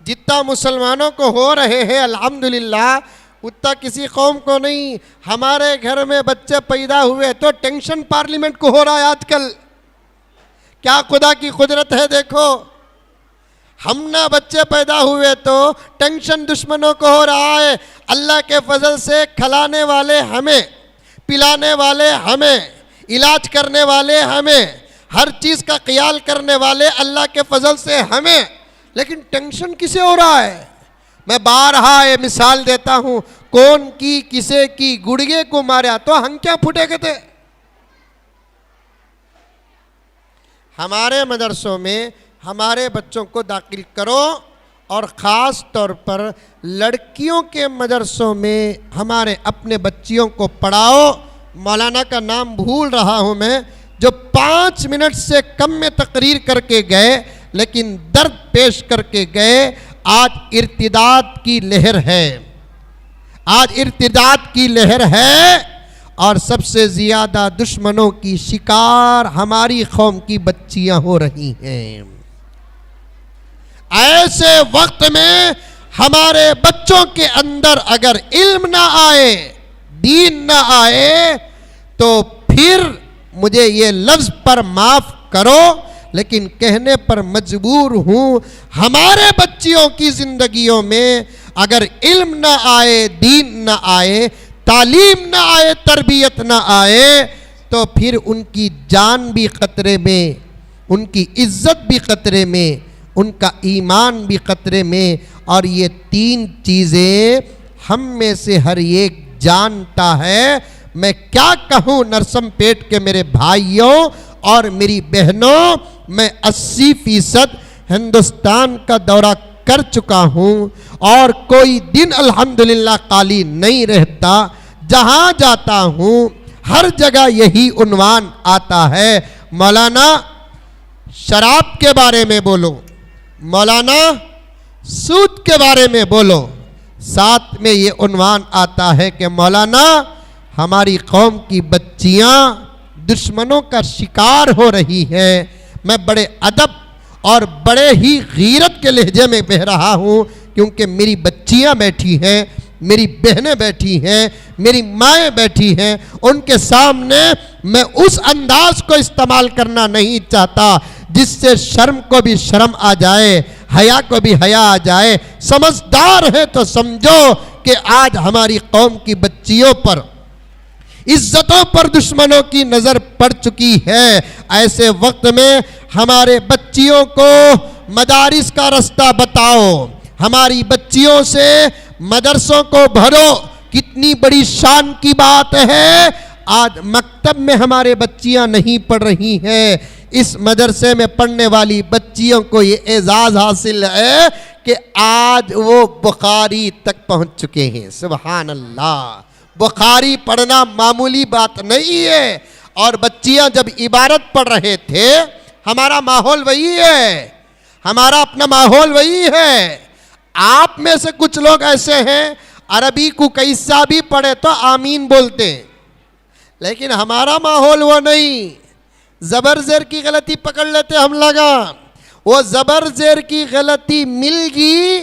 जितना मुसलमानों को हो रहे हैं अल्हम्दुलिल्लाह, उतना किसी कौम को नहीं। हमारे घर में बच्चे पैदा हुए तो टेंशन पार्लियामेंट को हो रहा है आजकल। क्या खुदा की कुदरत है देखो। हम ना बच्चे पैदा हुए तो टेंशन दुश्मनों को हो रहा है। अल्लाह के फजल से खिलाने वाले हमें, पिलाने वाले हमें, इलाज करने वाले हमें, हर चीज़ का ख्याल करने वाले अल्लाह के फजल से हमें, लेकिन टेंशन किसे हो रहा है? मैं बारहा ये मिसाल देता हूं, कौन की किसे की गुड़गे को मारा तो हम क्या फूटे थे। हमारे मदरसों में हमारे बच्चों को दाखिल करो और ख़ास तौर पर लड़कियों के मदरसों में हमारे अपने बच्चियों को पढ़ाओ। मौलाना का नाम भूल रहा हूं मैं, जो 5 मिनट से कम में तकरीर करके गए, लेकिन दर्द पेश करके गए। आज इर्तिदाद की लहर है, आज इर्तिदाद की लहर है और सबसे ज़्यादा दुश्मनों की शिकार हमारी कौम की बच्चियां हो रही हैं। ऐसे वक्त में हमारे बच्चों के अंदर अगर इल्म ना आए, दीन ना आए, तो फिर मुझे ये लफ्ज़ पर माफ़ करो, लेकिन कहने पर मजबूर हूं, हमारे बच्चियों की जिंदगियों में अगर इल्म ना आए, दीन ना आए, तालीम ना आए, तरबियत ना आए, तो फिर उनकी जान भी खतरे में, उनकी इज्जत भी खतरे में, उनका ईमान भी खतरे में। और ये 3 चीज़ें हम में से हर एक जानता है। मैं क्या कहूँ नरसमपेट के मेरे भाइयों और मेरी बहनों, मैं 80% हिंदुस्तान का दौरा कर चुका हूँ और कोई दिन अल्हम्दुलिल्लाह खाली नहीं रहता। जहाँ जाता हूँ हर जगह यही उन्वान आता है, मौलाना शराब के बारे में बोलो, मौलाना सूद के बारे में बोलो। साथ में ये उन्वान आता है कि मौलाना हमारी कौम की बच्चियां दुश्मनों का शिकार हो रही हैं। मैं बड़े अदब और बड़े ही गीरत के लहजे में बह रहा हूँ, क्योंकि मेरी बच्चियां बैठी हैं, मेरी बहनें बैठी हैं, मेरी माएँ बैठी हैं, उनके सामने मैं उस अंदाज को इस्तेमाल करना नहीं चाहता जिससे शर्म को भी शर्म आ जाए, हया को भी हया आ जाए। समझदार है तो समझो कि आज हमारी कौम की बच्चियों पर, इज्जतों पर दुश्मनों की नजर पड़ चुकी है। ऐसे वक्त में हमारे बच्चियों को मदारिस का रास्ता बताओ, हमारी बच्चियों से मदरसों को भरो। कितनी बड़ी शान की बात है, आज मकतब में हमारे बच्चियां नहीं पढ़ रही हैं। इस मदरसे में पढ़ने वाली बच्चियों को ये एजाज हासिल है कि आज वो बुखारी तक पहुंच चुके हैं। सुभान अल्लाह, बुखारी पढ़ना मामूली बात नहीं है। और बच्चियां जब इबारत पढ़ रहे थे, हमारा माहौल वही है, हमारा अपना माहौल वही है। आप में से कुछ लोग ऐसे हैं, अरबी को कैसा भी पढ़े तो आमीन बोलते हैं, लेकिन हमारा माहौल वो नहीं। ज़बर ज़ेर की गलती पकड़ लेते हम लगा, वो ज़बर ज़ेर की गलती मिल गई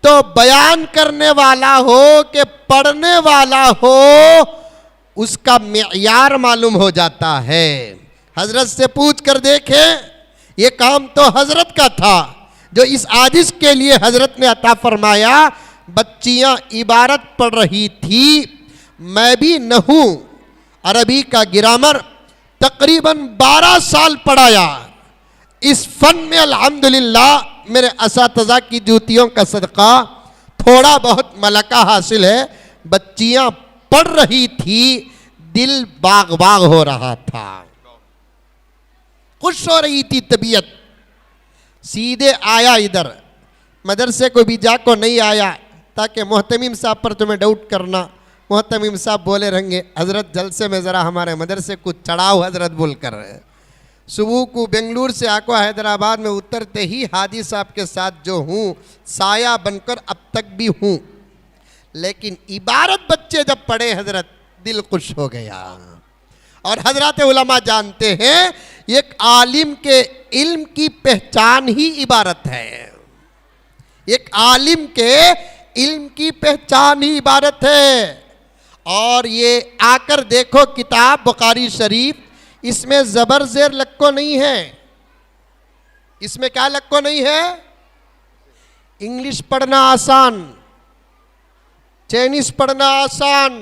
तो बयान करने वाला हो कि पढ़ने वाला हो, उसका मेयार मालूम हो जाता है। हजरत से पूछ कर देखें, ये काम तो हजरत का था जो इस आजिज़ के लिए हजरत ने अता फरमाया। बच्चियां इबारत पढ़ रही थी, मैं भी न हूँ अरबी का ग्रामर तकरीबन 12 साल पढ़ाया। इस फन में अल्हम्दुलिल्लाह मेरे असातिज़ा की जूतियों का सदका थोड़ा बहुत मलका हासिल है। बच्चियां पढ़ रही थी, दिल बाग बाग हो रहा था, खुश हो रही थी तबीयत। सीधे आया इधर, मदरसे को भी जाको नहीं आया ताकि मोहतमीम साहब पर तुम्हें डाउट करना। मोहतमीम साहब बोले रहेंगे, हज़रत जलसे में ज़रा हमारे मदरसे को चढ़ाओ हज़रत बोलकर। सुबह को बेंगलुरु से आको हैदराबाद में उतरते ही हादी साहब के साथ जो हूँ, साया बनकर अब तक भी हूँ। लेकिन इबारत बच्चे जब पढ़े हज़रत, दिल खुश हो गया। और हज़रत उलमा जानते हैं, एक आलिम के इल्म की पहचान ही इबारत है। एक आलिम के इल्म की पहचान ही इबारत है। और ये आकर देखो किताब बुखारी शरीफ, इसमें ज़बर ज़ेर लक्को नहीं है। इसमें क्या लक्को नहीं है? इंग्लिश पढ़ना आसान, चाइनीज पढ़ना आसान,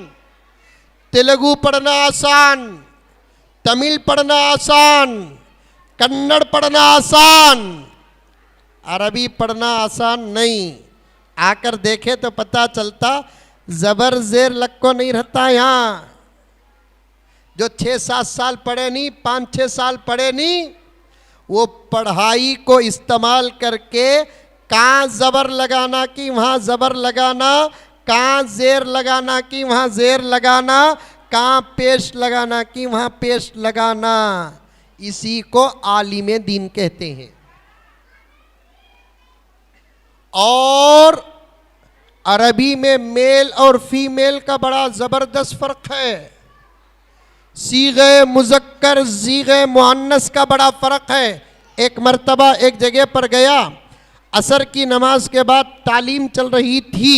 तेलुगु पढ़ना आसान, तमिल पढ़ना आसान, कन्नड़ पढ़ना आसान, अरबी पढ़ना आसान नहीं। आकर देखे तो पता चलता ज़बर ज़ेर लक्को नहीं रहता। यहाँ जो 6-7 साल पढ़े नहीं, 5-6 साल पढ़े नहीं, वो पढ़ाई को इस्तेमाल करके कहाँ ज़बर लगाना कि वहाँ ज़बर लगाना, कहाँ ज़ेर लगाना कि वहाँ ज़ेर लगाना, कहाँ पेश लगाना कि वहाँ पेश लगाना, इसी को आलिम दीन कहते हैं। और अरबी में मेल और फीमेल का बड़ा ज़बरदस्त फ़र्क है। सीगे मुज़क्कर सीगे मुअन्नस का बड़ा फ़र्क है। एक मर्तबा एक जगह पर गया, असर की नमाज के बाद तालीम चल रही थी।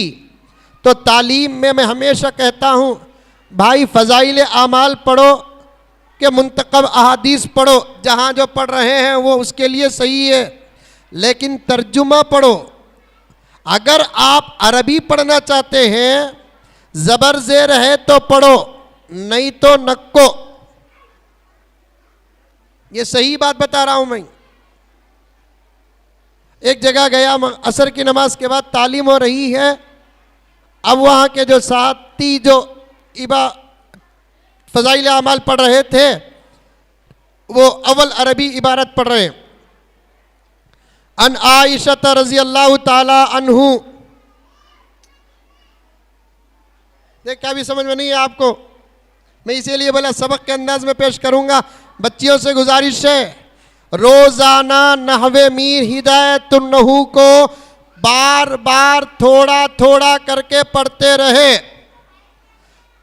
तो तालीम में मैं हमेशा कहता हूँ, भाई फ़ज़ाइल आमाल पढ़ो कि मुंतखब अहादीस पढ़ो, जहाँ जो पढ़ रहे हैं वो उसके लिए सही है, लेकिन तर्जुमा पढ़ो। अगर आप अरबी पढ़ना चाहते हैं, ज़बर ज़ेर है तो पढ़ो, नहीं तो नक्को। ये सही बात बता रहा हूं मैं। एक जगह गया, असर की नमाज के बाद तालीम हो रही है। अब वहाँ के जो साथी जो फ़ज़ाइल आमाल पढ़ रहे थे, वो अव्वल अरबी इबारत पढ़ रहे हैं। अन आयशा रज़ी अल्लाह ताला अन्हु। देख क्या भी समझ में नहीं है आपको, मैं इसीलिए बोला सबक के अंदाज में पेश करूंगा। बच्चियों से गुजारिश है, रोजाना नहवे मीर हिदायतुन्नहू को बार बार थोड़ा थोड़ा करके पढ़ते रहे।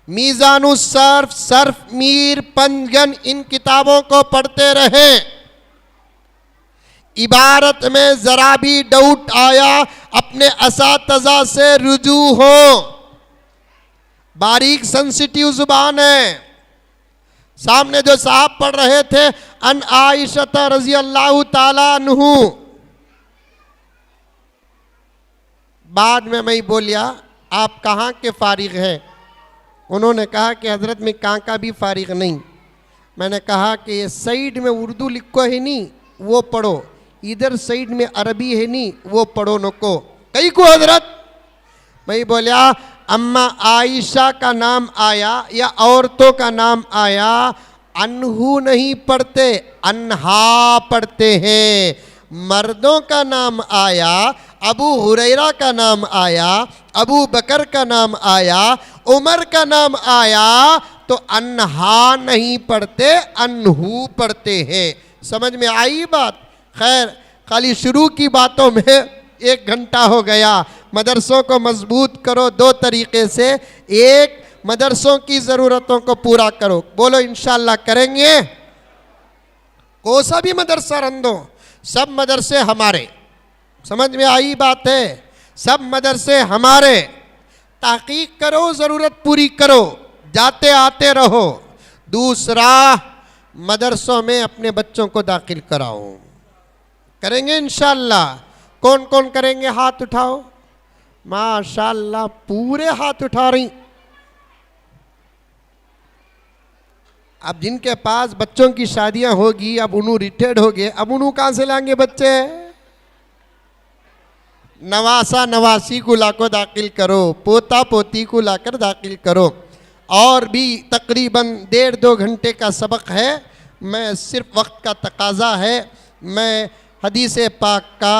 मीज़ानुस सर्फ, सर्फ मीर, पंजगन, इन किताबों को पढ़ते रहे। इबारत में जरा भी डाउट आया अपने असातिज़ा से रुजू हो। बारीक सेंसिटिव जुबान है। सामने जो साहब पढ़ रहे थे अन आयशा रज़ी अल्लाह ताला अन्हु, बाद में मैं बोलिया आप कहाँ के फारिग हैं? उन्होंने कहा कि हज़रत में कहाँ का भी फारिग नहीं। मैंने कहा कि ये साइड में उर्दू लिखो है नहीं वो पढ़ो, इधर साइड में अरबी है नहीं वो पढ़ो नको। कई को हज़रत? मैं बोलिया अम्मा आयशा का नाम आया या औरतों का नाम आया, अनहु नहीं पढ़ते, अनहा पढ़ते हैं। मर्दों का नाम आया, अबू हुरैरा का नाम आया, अबू बकर का नाम आया, उमर का नाम आया, तो अनहा नहीं पढ़ते, अनहु पढ़ते हैं। समझ में आई बात? खैर, खाली शुरू की बातों में 1 घंटा हो गया। मदरसों को मजबूत करो 2 तरीके से। एक, मदरसों की ज़रूरतों को पूरा करो। बोलो इंशाअल्लाह करेंगे। कौन सा भी मदरसा रंदो, सब मदरसे हमारे। समझ में आई बात है? सब मदरसे हमारे। तहकीक करो, ज़रूरत पूरी करो, जाते आते रहो। दूसरा, मदरसों में अपने बच्चों को दाखिल कराओ। करेंगे इंशाअल्लाह। कौन कौन करेंगे? हाथ उठाओ। माशाअल्लाह पूरे हाथ उठा रही। अब जिनके पास बच्चों की शादियां होगी, अब उन्हों रिटायर्ड हो गए, अब उन्हों कहाँ से लाएंगे बच्चे? नवासा नवासी को लाकर दाखिल करो, पोता पोती को लाकर दाखिल करो। और भी तकरीबन 1.5-2 घंटे का सबक है। मैं सिर्फ वक्त का तकाजा है, मैं हदीस पाक का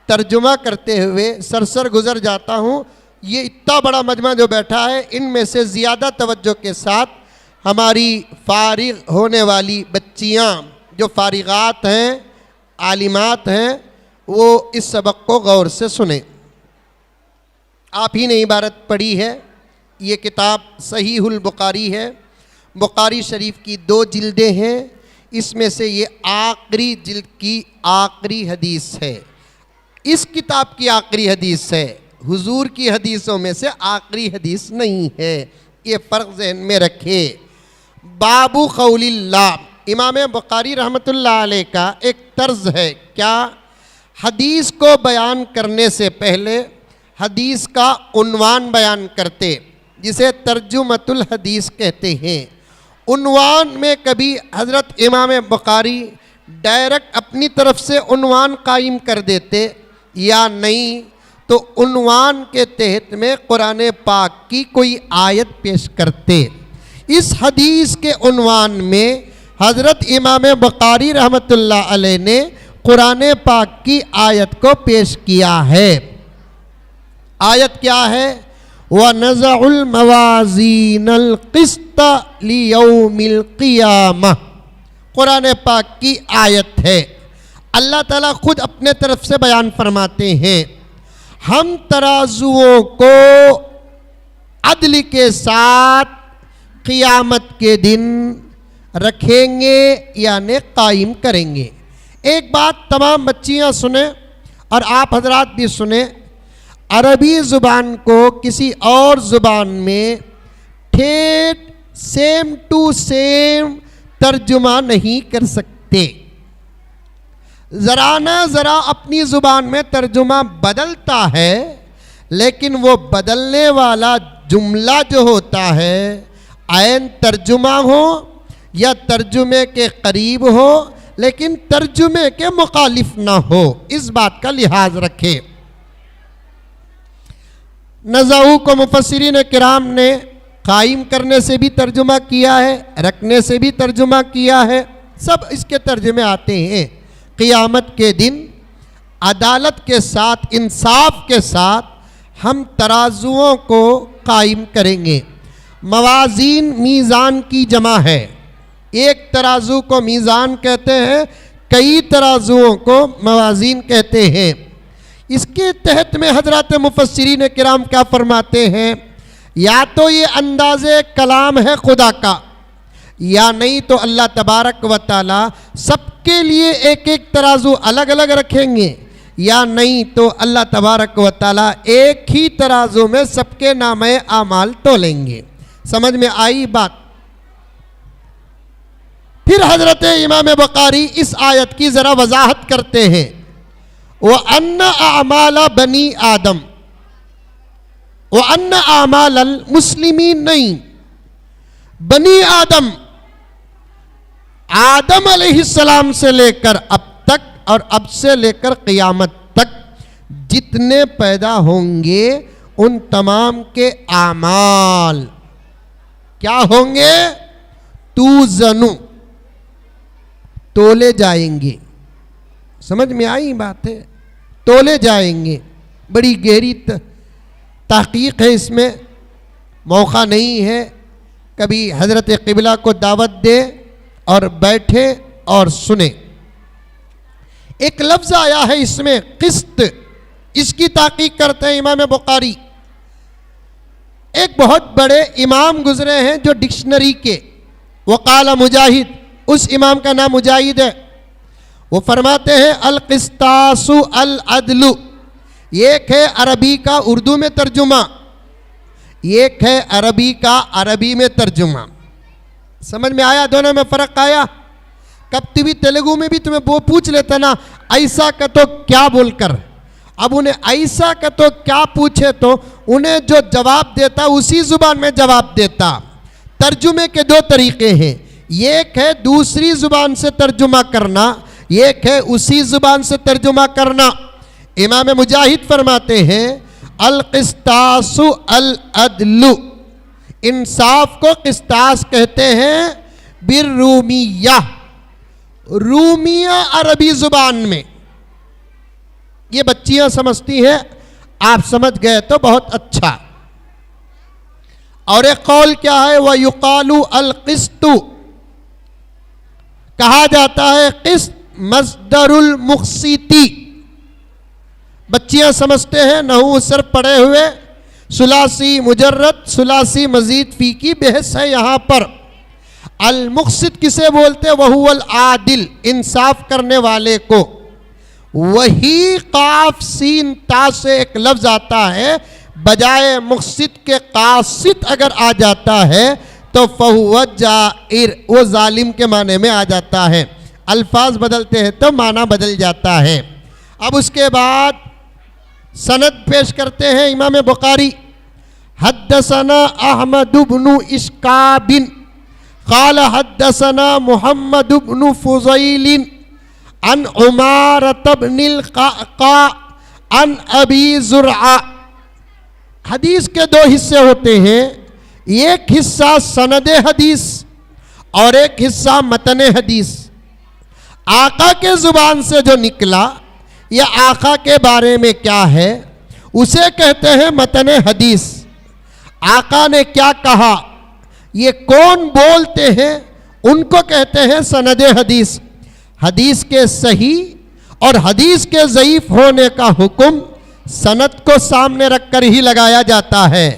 तर्जुमा करते हुए सरसर गुजर जाता हूँ। ये इतना बड़ा मजमा जो बैठा है, इनमें से ज़्यादा तवज्जो के साथ हमारी फारिग होने वाली बच्चियाँ जो फारिगात हैं, आलिमात हैं, वो इस सबक को गौर से सुने। आप ही ने इबारत पढ़ी है। ये किताब सहीहुल बुखारी है। बुखारी शरीफ की 2 जिल्दें हैं। इसमें से ये आखिरी जिल्द की आखिरी हदीस है। इस किताब की आखिरी हदीस है, हुजूर की हदीसों में से आखिरी हदीस नहीं है। ये फ़र्क ज़हन में रखे। बाबू क़ौलिल्लाह, इमाम बुखारी रहमतुल्लाह अलैह का एक तर्ज है। क्या? हदीस को बयान करने से पहले हदीस का उन्वान बयान करते, जिसे तर्जुमतुल हदीस कहते हैं। उन्वान में कभी हज़रत इमाम बुखारी डायरेक्ट अपनी तरफ से उन्वान कायम कर देते, या नहीं तो उन्वान के तहत में कुरान पाक की कोई आयत पेश करते। इस हदीस के उन्वान में हज़रत इमाम बुखारी रहमतुल्लाह अलैह ने कुरान पाक की आयत को पेश किया है। आयत क्या है? वनज़उल मवाज़ीनल क़िस्त लियौमिल क़ियामह, कुरान पाक की आयत है। अल्लाह ताला खुद अपने तरफ से बयान फरमाते हैं, हम तराजुओं को अदल के साथ क़ियामत के दिन रखेंगे यानी कायम करेंगे। एक बात तमाम बच्चियां सुने और आप हजरात भी सुने, अरबी ज़ुबान को किसी और ज़ुबान में ठेठ सेम टू सेम तर्जुमा नहीं कर सकते। ज़रा ना ज़रा अपनी ज़ुबान में तर्जुमा बदलता है, लेकिन वो बदलने वाला जुमला जो होता है, ऐन तर्जुमा हो या तर्जुमे के करीब हो, लेकिन तर्जुमे के मुखालिफ ना हो, इस बात का लिहाज रखे। नज़ाऊ को मुफस्सिरीन किराम ने कायम करने से भी तर्जुमा किया है, रखने से भी तर्जुमा किया है, सब इसके तर्जुमे आते हैं। क़ियामत के दिन अदालत के साथ, इंसाफ के साथ हम तराजुओं को कायम करेंगे। मवाज़ीन मीज़ान की जमा है। एक तराजू को मीज़ान कहते हैं, कई तराजुओं को मवाजीन कहते हैं। इसके तहत में हजरत मुफस्सिरीन किराम क्या फरमाते हैं, या तो ये अंदाज़े कलाम है खुदा का, या नहीं तो अल्लाह तबारक व ताला सबके लिए एक एक तराजू अलग अलग रखेंगे, या नहीं तो अल्लाह तबारक व ताला एक ही तराजू में सबके नामे आमाल तोलेंगे। समझ में आई बात। फिर हजरत इमाम बुखारी इस आयत की ज़रा वजाहत करते हैं, व अन्ना आमाला बनी आदम, व अन्ना आमाल मुस्लिमीन नहीं, बनी आदम, आदम अलैहिस्सलाम से लेकर अब तक और अब से लेकर क़यामत तक जितने पैदा होंगे उन तमाम के आमाल क्या होंगे, तूज़नु, तोले जाएंगे। समझ में आई बात है, तोले जाएंगे। बड़ी गहरी तहकीक है इसमें, मौका नहीं है कभी हजरत क़िबला को दावत दे और बैठे और सुने। एक लफ्ज़ आया है इसमें क़िस्त, इसकी तहकीक करते हैं इमाम बुखारी। एक बहुत बड़े इमाम गुजरे हैं जो डिक्शनरी के, वक़ाला मुजाहिद, उस इमाम का नाम मुजाहिद है। वो फरमाते हैं अल क़िस्तासु अल अदलु, एक है अरबी का उर्दू में तर्जुमा, एक है अरबी का अरबी में तर्जुमा। समझ में आया, दोनों में फ़र्क आया। कब भी तेलुगु में भी तुम्हें वो पूछ लेता ना, ऐसा का तो क्या बोलकर, अब उन्हें ऐसा का तो क्या पूछे तो उन्हें जो जवाब देता उसी ज़ुबान में जवाब देता। तर्जुमे के दो तरीक़े हैं, एक है दूसरी ज़ुबान से तर्जुमा करना, एक है उसी ज़ुबान से तर्जुमा करना। इमाम मुजाहिद फरमाते हैं अल क़िस्तासु अल अदलु, इंसाफ को क़िस्तास कहते हैं, बिर्रूमिया, रूमिया अरबी ज़ुबान में। ये बच्चियां समझती हैं, आप समझ गए तो बहुत अच्छा। और एक कौल क्या है, वह युकालु अल क़िस्तु, कहा जाता है क़िस्त मस्दरुल मुक़्सिती। बच्चियां समझते हैं, नहू सर पढ़े हुए, सुलासी मुजर्रद सुलासी मजीद फी की बहस है यहाँ पर। अल मुक़्सित किसे बोलते, वहुवल आदिल, इंसाफ करने वाले को। वही काफ सीन ता से एक लफ्ज़ आता है, बजाय मुक़्सित के कासित अगर आ जाता है तो फहुव जाइर, वो जालिम के माने में आ जाता है। अल्फाज बदलते हैं तो माना बदल जाता है। अब उसके बाद सनद पेश करते हैं इमाम बुखारी, हद्दसना अहमद इब्नु इश्काबिन क़ाल हद्दसना मुहम्मद इब्नु फ़ुज़ैलिन अन उमारत इब्निल क़अक़ा अन अबी ज़ुरआ। हदीस के दो हिस्से होते हैं, एक हिस्सा सनद हदीस और एक हिस्सा मतन हदीस। आका के ज़ुबान से जो निकला या आका के बारे में क्या है उसे कहते हैं मतन हदीस। आका ने क्या कहा, ये कौन बोलते हैं, उनको कहते हैं सनद हदीस। हदीस के सही और हदीस के ज़ईफ़ होने का हुक्म सनद को सामने रखकर ही लगाया जाता है।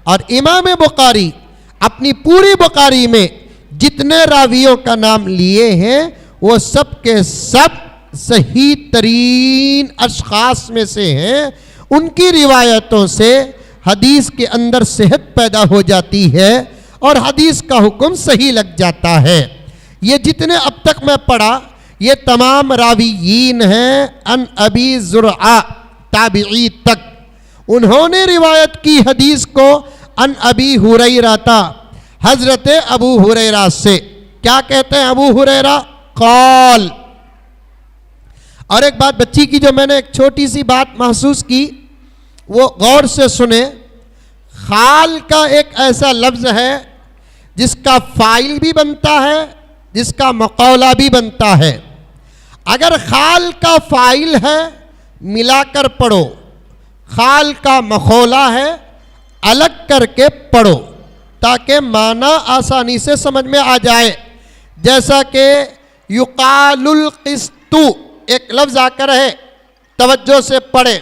और इमाम बुखारी अपनी पूरी बुखारी में जितने रावियों का नाम लिए हैं वो सब के सब सही तरीन अशख़ास में से हैं। उनकी रिवायतों से हदीस के अंदर सेहत पैदा हो जाती है और हदीस का हुक्म सही लग जाता है। ये जितने अब तक मैं पढ़ा ये तमाम रावीयीन हैं अन अबी ज़ुरआ ताबिई तक। उन्होंने रिवायत की हदीस को अन अबी हुरैरा था, हज़रत अबू हुरैरा से। क्या कहते हैं अबू हुरैरा, क़ाल। और एक बात बच्ची की जो मैंने एक छोटी सी बात महसूस की वो गौर से सुने। खाल का एक ऐसा लफ्ज़ है जिसका फ़ाइल भी बनता है, जिसका मक़ौला भी बनता है। अगर खाल का फ़ाइल है मिलाकर पढ़ो, खाल का मखौला है अलग करके पढ़ो ताकि माना आसानी से समझ में आ जाए। जैसा कि युकालुल क़िस्त किस्तु एक लफ्ज आकर है, तवज्जो से पढ़े।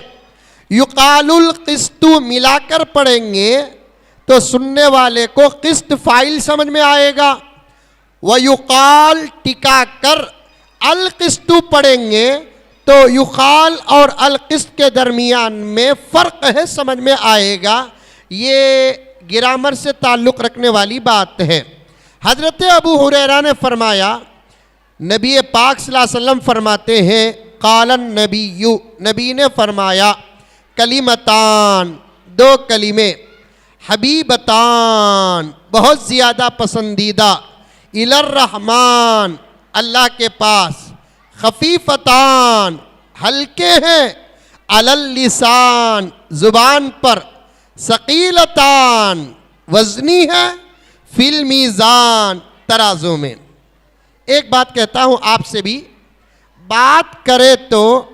युकालुल किस्तु मिलाकर पढ़ेंगे तो सुनने वाले को किस्त फाइल समझ में आएगा। व युकाल टिका कर अल किस्तु पढ़ेंगे तो युकाल और अल किस्त के दरमियान में फ़र्क है, समझ में आएगा। ये ग्रामर से ताल्लुक़ रखने वाली बात है। हज़रत अबू हुरैरा ने फरमाया, नबी पाक सल्लल्लाहु अलैहि वसल्लम फरमाते हैं, कालन नबीयु, नबी ने फरमाया, कलिमतान, दो कलिमे, हबीबतान, बहुत ज़्यादा पसंदीदा, इलर रहमान, अल्लाह के पास, खफीफतान, हल्के हैं, अलल लिसान, ज़ुबान पर, सकीलतान, वज़नी है, फिल मीज़ान, तराजू में। एक बात कहता हूँ आपसे भी, बात करे तो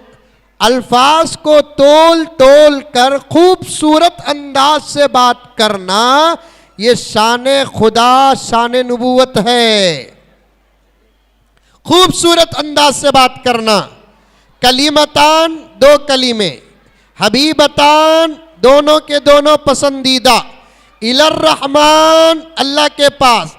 अल्फाज को तोल तोल कर खूबसूरत अंदाज से बात करना, ये शान खुदा, शान नबूवत है। खूबसूरत अंदाज से बात करना। कलीमतान, दो कलीमे, हबीबतान, दोनों के दोनों पसंदीदा, इलर रहमान, अल्लाह के पास।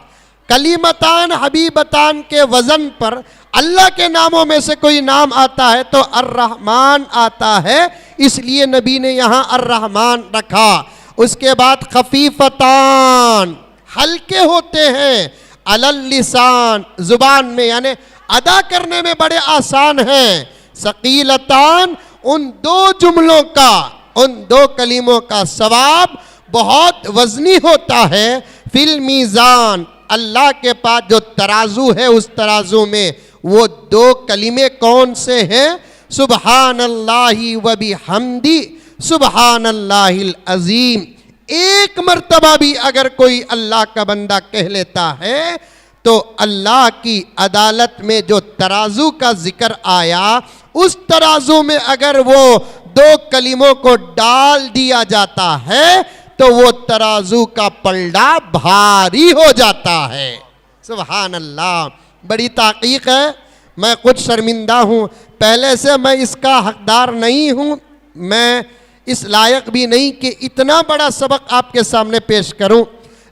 कलीमतान हबीबतान के वज़न पर अल्लाह के नामों में से कोई नाम आता है तो अर्रहमान आता है, इसलिए नबी ने यहाँ अर्रहमान रखा। उसके बाद खफीफतान, हल्के होते हैं, अलल लिसान, ज़ुबान में यानी अदा करने में बड़े आसान हैं। सकीलतान, उन दो जुमलों का, उन दो कलीमों का सवाब बहुत वज़नी होता है। फिल मीज़ान, अल्लाह के पास जो तराजू है उस तराजू में वो दो कलीमे कौन से हैं? सुबहानल्लाहि व बिहम्दी सुबहानल्लाहिल अज़ीम। एक मर्तबा भी अगर कोई अल्लाह का बंदा कह लेता है तो अल्लाह की अदालत में जो तराजू का जिक्र आया उस तराजू में अगर वो दो कलीमों को डाल दिया जाता है तो वो तराजू का पलड़ा भारी हो जाता है। सुभान अल्लाह, बड़ी ताक़ीक़ है। मैं खुद शर्मिंदा हूँ, पहले से मैं इसका हकदार नहीं हूँ, मैं इस लायक भी नहीं कि इतना बड़ा सबक आपके सामने पेश करूँ,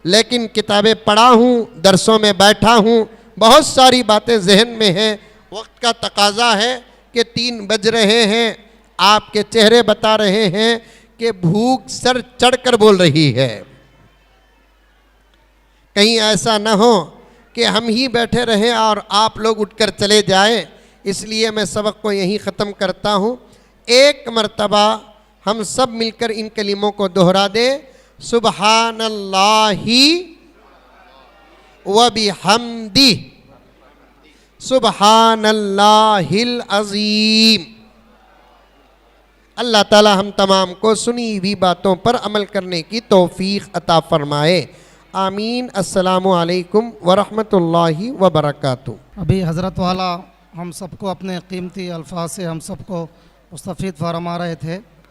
लेकिन किताबें पढ़ा हूँ, दरसों में बैठा हूँ, बहुत सारी बातें जहन में हैं। वक्त का तकाजा है कि 3 बज रहे हैं, आपके चेहरे बता रहे हैं कि भूख सर चढ़कर बोल रही है। कहीं ऐसा न हो कि हम ही बैठे रहें और आप लोग उठकर चले जाएं, इसलिए मैं सबक को यहीं ख़त्म करता हूँ। एक मर्तबा हम सब मिलकर इन कलीमों को दोहरा दें। सुबहानल्लाहि व बिहम्दी सुबहानल्लाहिल अज़ीम। अल्लाह ताला हम तमाम को सुनी हुई बातों पर अमल करने की तौफीक अता फरमाए। आमीन। अस्सलामु अलैकुम व रहमतुल्लाहि व बरकातुहू। अभी हज़रत वाला हम सबको अपने कीमती अल्फाज से हम सबको मुस्तफ़ीद फरमा रहे थे।